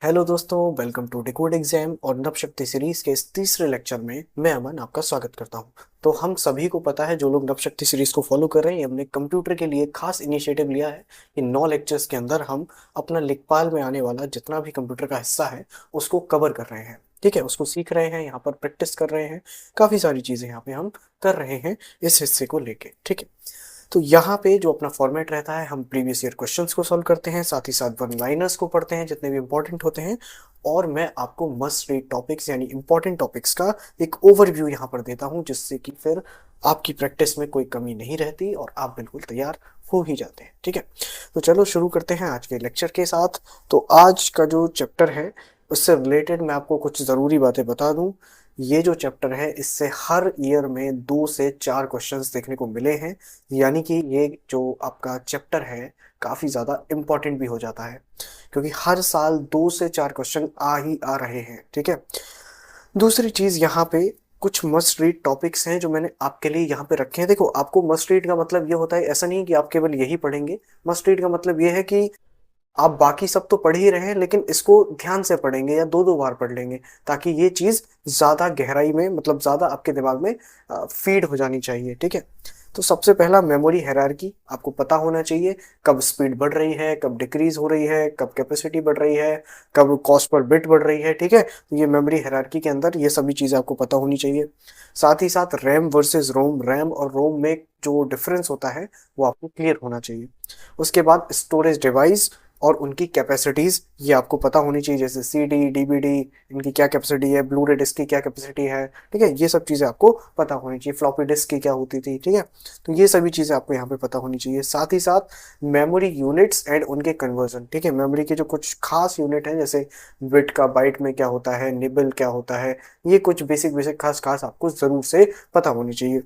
Hello दोस्तों, welcome to decode exam और Navshakti series के इस तीसरे लेक्चर में मैं अमन आपका स्वागत करता हूं। तो हम सभी को पता है, जो लोग नवशक्ति सीरीज को फॉलो कर रहे हैं, हमने कंप्यूटर के लिए खास इनिशिएटिव लिया है कि 9 लेक्चर्स के अंदर हम अपना लेखपाल में आने वाला जितना भी कंप्यूटर का हिस्सा है उसको कवर कर रहे हैं। ठीक है, उसको सीख रहे हैं, यहाँ पर प्रैक्टिस कर रहे हैं, काफ़ी सारी चीज़ें यहाँ पे हम कर रहे हैं इस हिस्से को लेके। ठीक है, तो यहाँ पे जो अपना फॉर्मेट रहता है, हम प्रीवियस ईयर क्वेश्चंस को सॉल्व करते हैं, साथ ही साथ वन लाइनर्स को पढ़ते हैं जितने भी इंपॉर्टेंट होते हैं, और मैं आपको मस्ट रीड टॉपिक्स यानी इंपॉर्टेंट टॉपिक्स का एक ओवरव्यू यहाँ पर देता हूँ, जिससे कि फिर आपकी प्रैक्टिस में कोई कमी नहीं रहती और आप बिल्कुल तैयार हो ही जाते हैं। ठीक है, तो चलो शुरू करते हैं आज के लेक्चर के साथ। तो आज का जो चैप्टर है उससे रिलेटेड मैं आपको कुछ ज़रूरी बातें बता दूं। ये जो चैप्टर है इससे हर ईयर में 2 से 4 क्वेश्चंस देखने को मिले हैं, यानी कि ये जो आपका चैप्टर है काफ़ी ज़्यादा इम्पॉर्टेंट भी हो जाता है, क्योंकि हर साल 2 से 4 क्वेश्चन आ ही आ रहे हैं। ठीक है, दूसरी चीज़ यहाँ पे कुछ मस्ट रीड टॉपिक्स हैं जो मैंने आपके लिए यहाँ पे रखे हैं। देखो, आपको मस्ट रीड का मतलब ये होता है, ऐसा नहीं कि आप केवल यही पढ़ेंगे। मस्ट रीड का मतलब ये है कि आप बाकी सब तो पढ़ ही रहे हैं, लेकिन इसको ध्यान से पढ़ेंगे या 2 2 बार पढ़ लेंगे, ताकि ये चीज़ ज़्यादा गहराई में, मतलब ज़्यादा आपके दिमाग में फीड हो जानी चाहिए। ठीक है, तो सबसे पहला मेमोरी हायरार्की आपको पता होना चाहिए। कब स्पीड बढ़ रही है, कब डिक्रीज हो रही है, कब कैपेसिटी बढ़ रही है, कब कॉस्ट पर बिट बढ़ रही है। ठीक है, तो ये मेमोरी हायरार्की के अंदर ये सभी चीज़ें आपको पता होनी चाहिए। साथ ही साथ रैम वर्सेस रोम, रैम और रोम में जो डिफरेंस होता है वो आपको क्लियर होना चाहिए। उसके बाद स्टोरेज डिवाइस और उनकी कैपेसिटीज़ ये आपको पता होनी चाहिए, जैसे CD DVD इनकी क्या कैपेसिटी है, ब्लू रे डिस्क की क्या कैपेसिटी है। ठीक है, ये सब चीज़ें आपको पता होनी चाहिए। फ्लॉपी डिस्क की क्या होती थी। ठीक है, तो ये सभी चीज़ें आपको यहाँ पे पता होनी चाहिए। साथ ही साथ मेमोरी यूनिट्स एंड उनके कन्वर्जन। ठीक है, मेमोरी के जो कुछ खास यूनिट हैं, जैसे बिट का बाइट में क्या होता है, निबल क्या होता है, ये कुछ बेसिक बेसिक खास खास आपको ज़रूर से पता होनी चाहिए।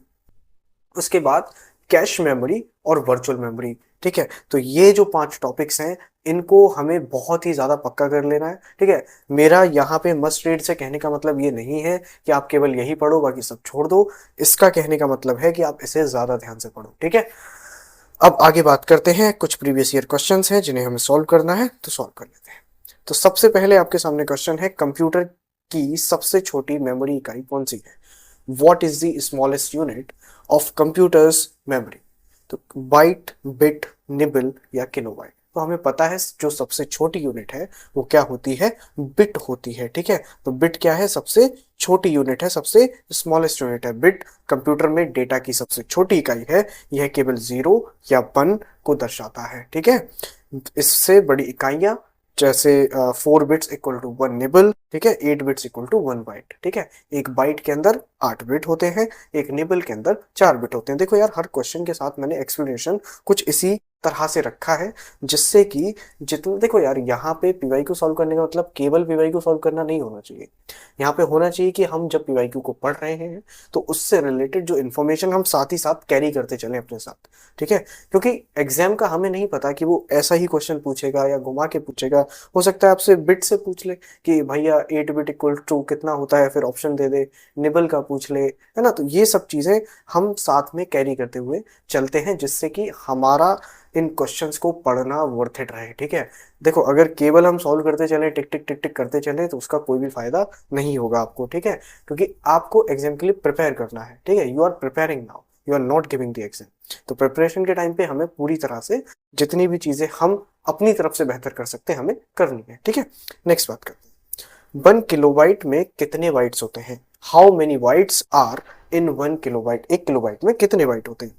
उसके बाद कैश मेमोरी और वर्चुअल मेमोरी। ठीक है, तो ये जो 5 टॉपिक्स हैं इनको हमें बहुत ही ज़्यादा पक्का कर लेना है। ठीक है, मेरा यहाँ पे मस्ट रीड से कहने का मतलब ये नहीं है कि आप केवल यही पढ़ो बाकी सब छोड़ दो। इसका कहने का मतलब है कि आप इसे ज़्यादा ध्यान से पढ़ो। ठीक है, अब आगे बात करते हैं। कुछ प्रीवियस ईयर क्वेश्चंस हैं जिन्हें हमें सॉल्व करना है, तो सॉल्व कर लेते हैं। तो सबसे पहले आपके सामने क्वेश्चन है, कंप्यूटर की सबसे छोटी मेमोरी इकाई कौन सी है? What is the smallest unit of computer's memory? तो बाइट, बिट, निबल या किलोबाइट। तो हमें पता है जो सबसे छोटी यूनिट है वो क्या होती है, बिट होती है। ठीक है, तो बिट क्या है, सबसे छोटी यूनिट है, सबसे स्मॉलेस्ट यूनिट है बिट। कंप्यूटर में डेटा की सबसे छोटी इकाई है, यह केवल 0 या 1 को दर्शाता है। ठीक है, इससे बड़ी इकाइयां जैसे 4 बिट्स इक्वल टू 1 निबल। ठीक है, 8 बिट्स इक्वल टू 1 बाइट। ठीक है, एक बाइट के अंदर 8 बिट होते हैं, एक निबल के अंदर 4 बिट होते हैं। देखो यार, हर क्वेश्चन के साथ मैंने एक्सप्लेनेशन कुछ इसी तरह से रखा है, जिससे कि जितना, देखो यार, यहाँ पे पीवाई को सॉल्व करने का मतलब केवल पीवाई को सॉल्व करना नहीं होना चाहिए। यहाँ पे होना चाहिए कि हम जब पीवाईक्यू को पढ़ रहे हैं तो उससे रिलेटेड जो इन्फॉर्मेशन हम साथ ही साथ कैरी करते चलें अपने साथ। ठीक है, क्योंकि एग्जाम का हमें नहीं पता कि वो ऐसा ही क्वेश्चन पूछेगा या घुमा के पूछेगा। हो सकता है आपसे बिट से पूछ ले कि भैया 8 बिट इक्वल टू कितना होता है, फिर ऑप्शन दे दे। निबल का पूछ ले, है ना। तो ये सब चीजें हम साथ में कैरी करते हुए चलते हैं, जिससे कि हमारा इन क्वेश्चंस को पढ़ना वर्थ इट रहे। ठीक है, देखो, अगर केवल हम सॉल्व करते चले, टिक टिक टिक टिक करते चले, तो उसका कोई भी फायदा नहीं होगा आपको। ठीक है, क्योंकि आपको एग्जाम के लिए प्रिपेयर करना है। ठीक है, you are preparing now, you are not giving the exam. तो प्रिपरेशन के टाइम पे हमें पूरी तरह से जितनी भी चीजें हम अपनी तरफ से बेहतर कर सकते हैं हमें करनी है। ठीक है, नेक्स्ट बात करते हैं। 1 किलोबाइट में कितने बाइट्स होते हैं? How many bytes are in 1 kilobyte? 1 kilobyte में कितने बाइट होते हैं?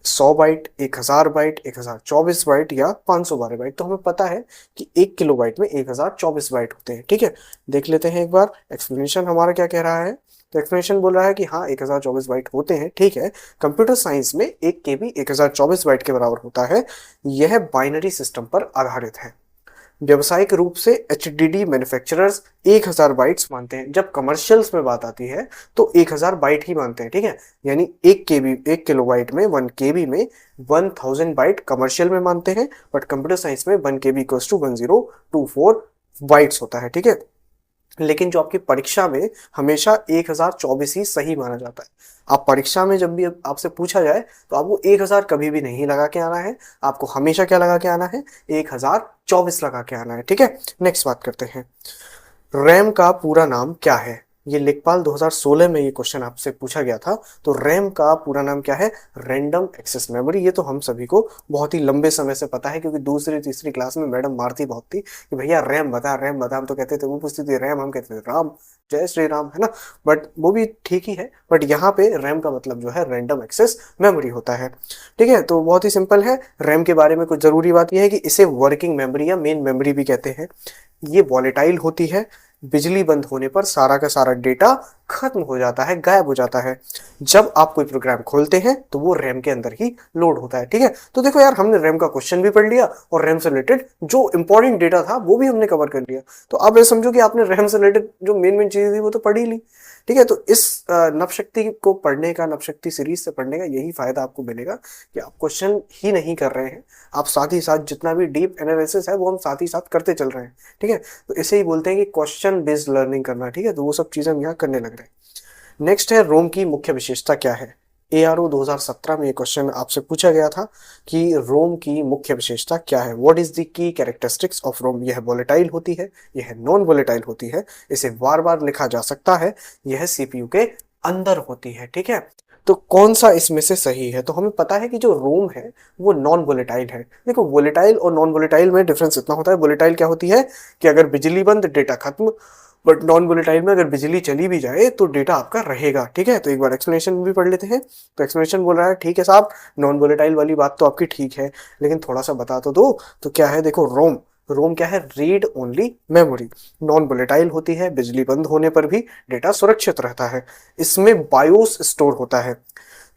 100 बाइट, 1000 बाइट, 1024 बाइट या 512 बाइट? तो हमें पता है कि 1 किलोबाइट में 1024 बाइट होते हैं। ठीक है, देख लेते हैं एक बार एक्सप्लेनेशन हमारा क्या कह रहा है। तो एक्सप्लेनेशन बोल रहा है कि हाँ, 1024 बाइट होते हैं। ठीक है, कंप्यूटर साइंस में 1 KB 1024 बाइट के बराबर होता है। यह बाइनरी सिस्टम पर आधारित है। व्यावसायिक रूप से HDD मैन्युफैक्चरर्स 1000 बाइट्स मानते हैं। जब कमर्शियल्स में बात आती है तो 1000 बाइट ही मानते हैं। ठीक है, यानी 1 किलोबाइट में, 1 KB में 1000 बाइट कमर्शियल में मानते हैं, बट कंप्यूटर साइंस में 1 KB इक्वल्स टू 1024 बाइट्स होता है। ठीक है, लेकिन जो आपकी परीक्षा में हमेशा 1024 ही सही माना जाता है। आप परीक्षा में जब भी आपसे पूछा जाए तो आपको 1000 कभी भी नहीं लगा के आना है, आपको हमेशा क्या लगा के आना है, 1024 लगा के आना है। ठीक है, नेक्स्ट बात करते हैं। रैम का पूरा नाम क्या है? ये लेखपाल 2016 में ये क्वेश्चन आपसे पूछा गया था। तो रैम का पूरा नाम क्या है? Random access memory. ये तो हम सभी को बहुत ही लंबे समय से पता है, क्योंकि दूसरी तीसरी क्लास में मैडम मारती बहुत थी कि भैया रैम बता, रैम बता। हम तो कहते थे, वो पूछती थी रैम, हम कहते थे राम, जय श्री राम, है ना। बट वो भी ठीक ही है, बट यहाँ पे रैम का मतलब जो है रैंडम एक्सेस मेमोरी होता है। ठीक है, तो बहुत ही सिंपल है। रैम के बारे में कुछ जरूरी बात यह है कि इसे वर्किंग मेमोरी या मेन मेमोरी भी कहते हैं। ये वॉलेटाइल होती है, बिजली बंद होने पर सारा का सारा डेटा खत्म हो जाता है, गायब हो जाता है। जब आप कोई प्रोग्राम खोलते हैं तो वो रैम के अंदर ही लोड होता है। ठीक है, तो देखो यार, हमने रैम का क्वेश्चन भी पढ़ लिया और रैम से रिलेटेड जो इंपॉर्टेंट डेटा था वो भी हमने कवर कर लिया। तो अब ये समझो कि आपने रैम से रिलेटेड जो मेन मेन चीजें थी वो तो पढ़ ही ली। ठीक है, तो इस नवशक्ति को पढ़ने का, नवशक्ति सीरीज से पढ़ने का यही फायदा आपको मिलेगा कि आप क्वेश्चन ही नहीं कर रहे हैं, आप साथ ही साथ जितना भी डीप एनालिसिस है वो हम साथ ही साथ करते चल रहे हैं। ठीक है, तो इसे ही बोलते हैं कि क्वेश्चन बेस्ड लर्निंग करना। ठीक है, तो वो सब चीजें हम यहाँ करने लग रहे हैं। नेक्स्ट है, रोम की मुख्य विशेषता क्या है? ARO 2017 में ये क्वेश्चन आपसे पूछा गया था कि रोम की मुख्य विशेषता क्या है? What is the key characteristics of ROM? यह वोलेटाइल होती है, यह नॉन वोलेटाइल होती है, इसे बार बार लिखा जा सकता है, यह CPU के अंदर होती है। ठीक है, तो कौन सा इसमें से सही है? तो हमें पता है कि जो रोम है वो नॉन वोलेटाइल है। देखो, वोलेटाइल और नॉन वोलेटाइल में डिफरेंस इतना होता है। वोलेटाइल क्या होती है कि अगर बिजली बंद, डेटा खत्म। बट नॉन वोलेटाइल में अगर बिजली चली भी जाए तो डेटा आपका रहेगा। ठीक है, तो एक बार एक्सप्लेनेशन भी पढ़ लेते हैं। तो एक्सप्लेनेशन बोल रहा है, ठीक है साहब, नॉन वोलेटाइल वाली बात तो आपकी ठीक है, लेकिन थोड़ा सा बता तो दो। तो क्या है, देखो, रोम रोम क्या है? Read only memory, non volatile होती है, बिजली बंद होने पर भी डेटा सुरक्षित रहता है। इसमें बायोस स्टोर होता है।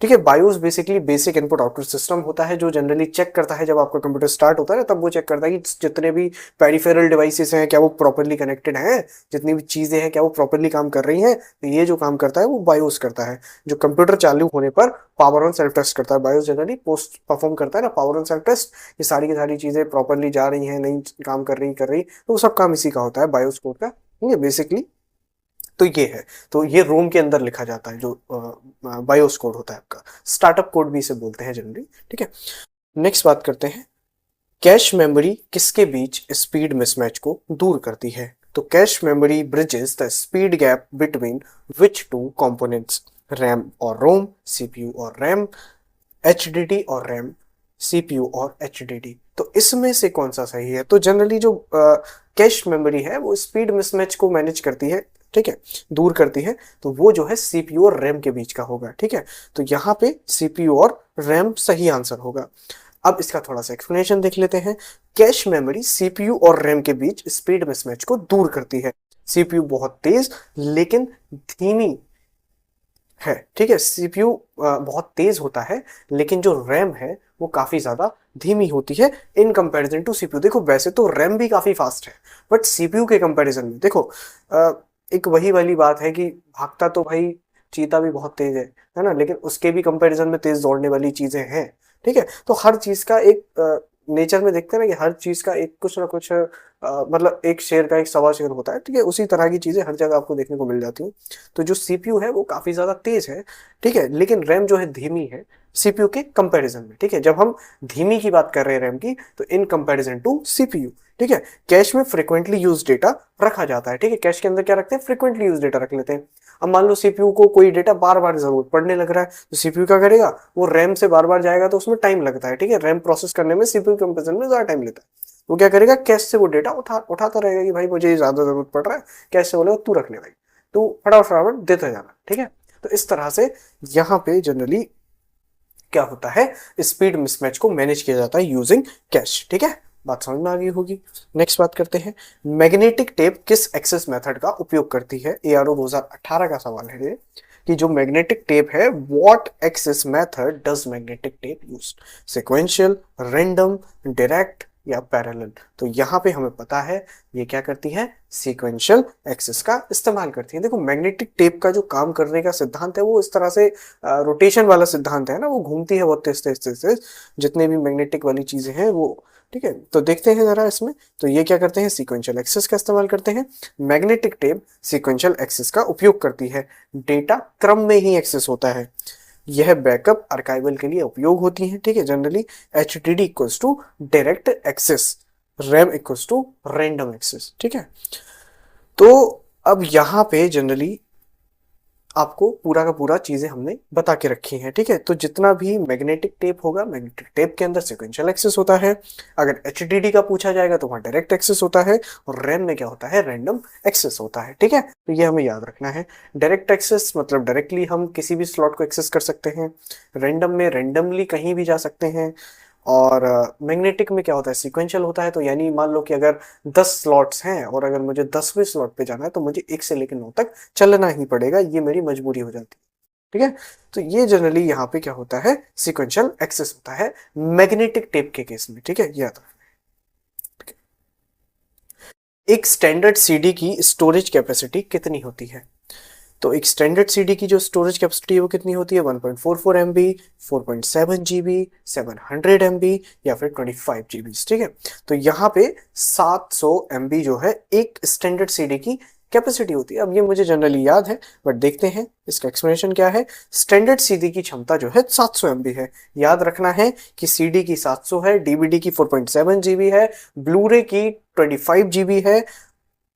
ठीक है, BIOS basically basic input output system होता है, जो जनरली चेक करता है जब आपका कंप्यूटर स्टार्ट होता है ना, तब वो चेक करता है कि जितने भी पेरिफेरल डिवाइसेस हैं क्या वो प्रॉपर्ली कनेक्टेड हैं, जितनी भी चीजें हैं क्या वो प्रॉपर्ली काम कर रही हैं। तो ये जो काम करता है वो बायोस करता है, जो कंप्यूटर चालू होने पर पावर ऑन सेल्फ टेस्ट करता है। बायोस जनरली पोस्ट परफॉर्म करता है ना, पावर ऑन सेल्फ टेस्ट। ये सारी की सारी चीजें प्रॉपर्ली जा रही हैं, नहीं काम कर रही, तो वो सब काम इसी का होता है, बायोस कोड का। ये बेसिकली तो ये है। तो ये रोम के अंदर लिखा जाता है, जो बायोस कोड होता है आपका, स्टार्टअप कोड भी इसे बोलते हैं जनरली। ठीक है, नेक्स्ट बात करते हैं। कैश मेमोरी किसके बीच स्पीड मिसमैच को दूर करती है? तो cache memory bridges the speed gap between which two components? RAM और रोम, CPU और रैम, HDD और रैम, CPU और HDD। तो इसमें से कौन सा सही है? तो जनरली जो कैश मेमोरी है वो स्पीड मिसमैच को मैनेज करती है। ठीक है, दूर करती है, तो वो जो है CPU और रैम के बीच का होगा। ठीक है, तो यहाँ पे CPU और रैम सही आंसर होगा। अब इसका थोड़ा सा एक्सप्लेनेशन देख लेते हैं। कैश मेमोरी CPU और रैम के बीच स्पीड मिसमैच को दूर करती है। CPU बहुत तेज लेकिन धीमी है। ठीक है, CPU बहुत तेज होता है, लेकिन जो रैम है वो काफी ज्यादा धीमी होती है इन कंपैरिजन टू CPU। देखो, वैसे तो रैम भी काफी फास्ट है, बट CPU के कंपैरिजन में देखो, एक वही वाली बात है कि भागता तो भाई चीता भी बहुत तेज है ना, लेकिन उसके भी कंपैरिजन में तेज दौड़ने वाली चीजें हैं। ठीक है, तो हर चीज का एक नेचर में देखते हैं ना कि हर चीज का एक कुछ ना कुछ मतलब एक शेर का एक सवा शेर होता है। ठीक है, उसी तरह की चीजें हर जगह आपको देखने को मिल जाती हैं। तो जो CPU है वो काफी ज्यादा तेज है। ठीक है, लेकिन रैम जो है धीमी है CPU के कंपैरिजन में। ठीक है, जब हम धीमी की बात कर रहे हैं रैम की, तो इन कंपैरिजन टू CPU। ठीक है, कैश में फ्रिक्वेंटली यूज डेटा रखा जाता है। ठीक है, कैश के अंदर क्या रखते हैं? फ्रिक्वेंटली यूज डेटा रख लेते हैं। अब मान लो CPU को कोई डेटा बार बार जरूरत पड़ने लग रहा है, तो CPU क्या करेगा? वो रैम से बार बार जाएगा तो उसमें टाइम लगता है। ठीक है, रैम प्रोसेस करने में CPU कंपैरिजन में ज्यादा टाइम लेता है। वो क्या करेगा? कैश से वो डेटा उठाता रहेगा कि भाई मुझे ज्यादा जरूरत पड़ रहा है, कैश से बोलेगा तू रख ले भाई, तू फटाफट फटाफट देते जाना। ठीक है, तो इस तरह से यहाँ पे जनरली क्या होता है, स्पीड मिसमैच को मैनेज किया जाता है यूजिंग कैश। ठीक है, बात समझ में आ गई होगी। नेक्स्ट बात करते हैं, मैग्नेटिक टेप किस एक्सेस मेथड का उपयोग करती है? ARO 2018 का सवाल है ये, कि जो मैग्नेटिक टेप है, what access method does magnetic tape use? Sequential, random, direct या पैरेलल? तो यहाँ पे हमें पता है ये क्या करती है, सीक्वेंशियल एक्सेस का इस्तेमाल करती है। देखो, मैग्नेटिक टेप का जो काम करने का सिद्धांत है वो इस तरह से रोटेशन वाला सिद्धांत है ना, वो घूमती है बहुत तेज तेज तेज तेज, जितने भी मैग्नेटिक वाली चीजें हैं वो। ठीक है, तो देखते हैं जरा इसमें। तो ये क्या करते हैं, सीक्वेंशियल एक्सेस का इस्तेमाल करते हैं। मैग्नेटिक टेप सीक्वेंशियल एक्सेस का उपयोग करती है, डेटा क्रम में ही एक्सेस होता है। यह बैकअप आर्काइवल के लिए उपयोग होती है, ठीक है। Generally H D D equals to direct access, RAM equals to random access, ठीक है। तो अब यहाँ पे जनरली आपको पूरा का पूरा चीजें हमने बता के रखी हैं, ठीक है। तो जितना भी मैग्नेटिक टेप होगा, मैग्नेटिक टेप के अंदर सीक्वेंशियल एक्सेस होता है। अगर एचडीडी का पूछा जाएगा तो वहां डायरेक्ट एक्सेस होता है, और रैम में क्या होता है, रैंडम एक्सेस होता है, ठीक है। तो ये हमें याद रखना है। डायरेक्ट एक्सेस मतलब डायरेक्टली हम किसी भी स्लॉट को एक्सेस कर सकते हैं, रैंडम में रैंडमली कहीं भी जा सकते हैं, और मैग्नेटिक में क्या होता है, सीक्वेंशियल होता है। तो यानी मान लो कि अगर 10 स्लॉट्स हैं और अगर मुझे 10वें स्लॉट पे जाना है तो मुझे 1 से लेकर 9 तक चलना ही पड़ेगा, ये मेरी मजबूरी हो जाती है, ठीक है। तो ये जनरली यहाँ पे क्या होता है, सीक्वेंशियल एक्सेस होता है मैग्नेटिक टेप के केस में, ठीक है, याद रखना। एक स्टैंडर्ड सीडी की स्टोरेज कैपेसिटी कितनी होती है? तो एक स्टैंडर्ड सीडी की जो स्टोरेज कैपेसिटी है वो कितनी होती है, 1.44 MB, 4.7 GB, 700 MB या फिर 25 GB, ठीक है। तो यहाँ पे 700 MB जो है एक स्टैंडर्ड सीडी की कैपेसिटी होती है। अब ये मुझे जनरली याद है, बट देखते हैं इसका एक्सप्लेनेशन क्या है। स्टैंडर्ड सीडी की क्षमता जो है 700 MB है। याद रखना है कि सीडी की 700 है, डीवीडी की 4.7 GB है, ब्लूरे की 25 GB है,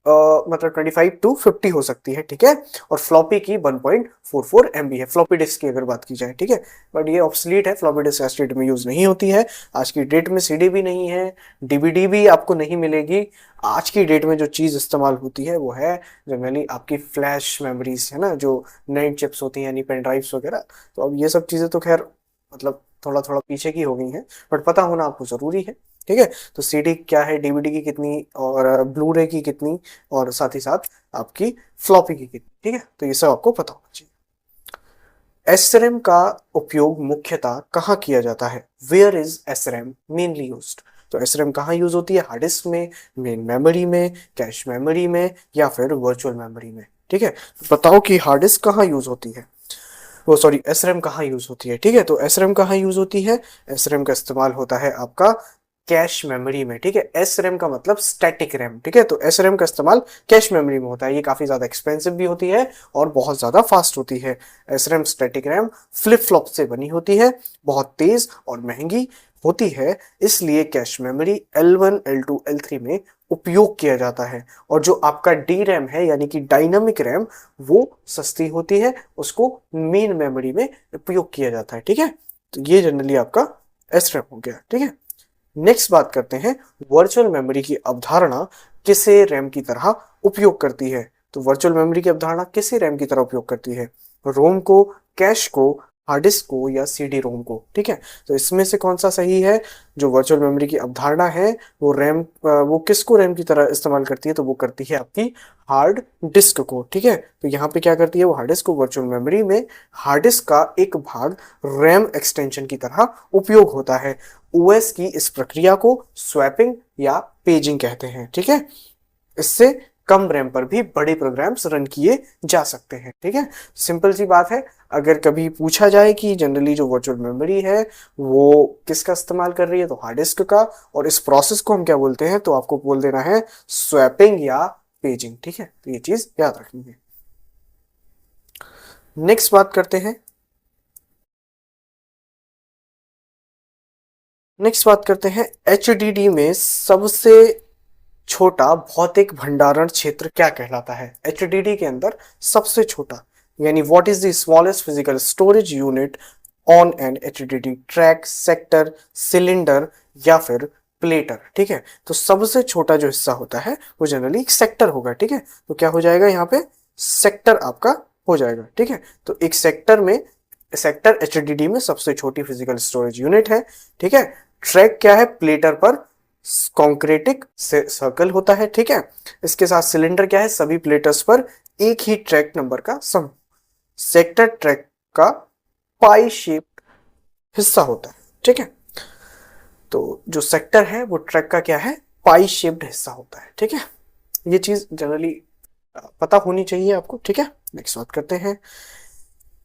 मतलब 25 to 50 हो सकती है, ठीक है। और फ्लॉपी की 1.44 MB है, फ्लॉपी डिस्क की अगर बात की जाए, ठीक है। बट ये ऑब्सलीट है, फ्लॉपी डिस्क आज की डेट में यूज नहीं होती है। आज की डेट में सीडी भी नहीं है, डीवीडी भी आपको नहीं मिलेगी। आज की डेट में जो चीज इस्तेमाल होती है वो है जनरली आपकी फ्लैश मेमोरीज, है ना, जो नई चिप्स होती हैं यानी पेन ड्राइव्स वगैरह। तो अब ये सब चीजें तो खैर मतलब थोड़ा थोड़ा पीछे की हो गई हैं, बट पता होना आपको जरूरी है, ठीक है। तो सीडी क्या है, डीवीडी की कितनी, और ब्लू रे की कितनी, और साथ ही साथ आपकी फ्लॉपी की कितनी, ठीक है। तो ये सब आपको पता होना चाहिए। एसरैम का उपयोग मुख्यतः कहाँ किया जाता है? Where is SRAM mainly used? तो एसरैम कहाँ यूज होती है? हार्ड डिस्क में, मेन मेमोरी में, कैश मेमोरी में, या फिर वर्चुअल मेमोरी में, ठीक है। तो बताओ कि हार्ड डिस्क कहाँ यूज होती है, वो सॉरी एसरैम कहाँ यूज होती है, ठीक है। तो एसरैम कहाँ यूज होती है? एसरैम का इस्तेमाल होता है आपका कैश मेमोरी में, ठीक है। एस रैम का मतलब स्टैटिक रैम, ठीक है। तो एस रैम का इस्तेमाल कैश मेमोरी में होता है। ये काफी ज्यादा एक्सपेंसिव भी होती है और बहुत ज्यादा फास्ट होती है। S RAM static RAM flip flop से बनी होती है, बहुत तेज और महंगी होती है, इसलिए cache memory L1, L2, L3 में उपयोग किया जाता है। और जो आपका डी रैम है यानी कि डायनामिक रैम, वो सस्ती होती है, उसको मेन मेमोरी में उपयोग किया जाता है, ठीक है। तो ये जनरली आपका एस रैम हो गया, ठीक है। नेक्स्ट बात करते हैं, वर्चुअल मेमोरी की अवधारणा किसे रैम की तरह उपयोग करती है? तो वर्चुअल मेमोरी की अवधारणा किसे रैम की तरह उपयोग करती है? रोम को, कैश को, हार्ड डिस्क को, या सीडी रोम को, ठीक है। तो इसमें से कौन सा सही है? जो वर्चुअल मेमोरी की अवधारणा है वो रैम, वो किसको रैम की तरह इस्तेमाल करती है? तो वो करती है आपकी हार्ड डिस्क को, ठीक है। तो यहाँ पे क्या करती है वो, हार्ड डिस्क को वर्चुअल मेमोरी में हार्ड डिस्क का एक भाग रैम एक्सटेंशन की तरह उपयोग होता है। ओएस की इस प्रक्रिया को स्वैपिंग या पेजिंग कहते हैं, ठीक है। इससे कम रैम पर भी बड़े प्रोग्राम्स रन किए जा सकते हैं, ठीक है। सिंपल सी बात है। अगर कभी पूछा जाए कि जनरली जो वर्चुअल मेमोरी है वो किसका इस्तेमाल कर रही है, तो हार्ड डिस्क का, और इस प्रोसेस को हम क्या बोलते हैं, तो आपको बोल देना है स्वैपिंग या पेजिंग, ठीक है। तो ये चीज याद रखनी है। नेक्स्ट बात करते हैं, एचडीडी में सबसे छोटा भौतिक भंडारण क्षेत्र क्या कहलाता है? एचडीडी के अंदर सबसे छोटा, यानी what is the smallest physical storage unit on an HDD track, sector, cylinder या फिर प्लेटर, ठीक है। तो सबसे छोटा जो हिस्सा होता है वो जनरली एक सेक्टर होगा, ठीक है। तो क्या हो जाएगा यहाँ पे, सेक्टर आपका हो जाएगा, ठीक है। तो एक सेक्टर में, सेक्टर एचडीडी में सबसे छोटी फिजिकल स्टोरेज यूनिट है, ठीक है। ट्रैक क्या है, प्लेटर पर कॉन्क्रेटिक सर्कल होता है, ठीक है। इसके साथ सिलेंडर क्या है, सभी प्लेटर्स पर एक ही ट्रैक नंबर का सम। सेक्टर ट्रैक का पाई शेप हिस्सा होता है, ठीक है। तो जो सेक्टर है वो ट्रैक का क्या है, पाई शेप्ड हिस्सा होता है, ठीक है। ये चीज जनरली पता होनी चाहिए आपको, ठीक है। नेक्स्ट बात करते हैं,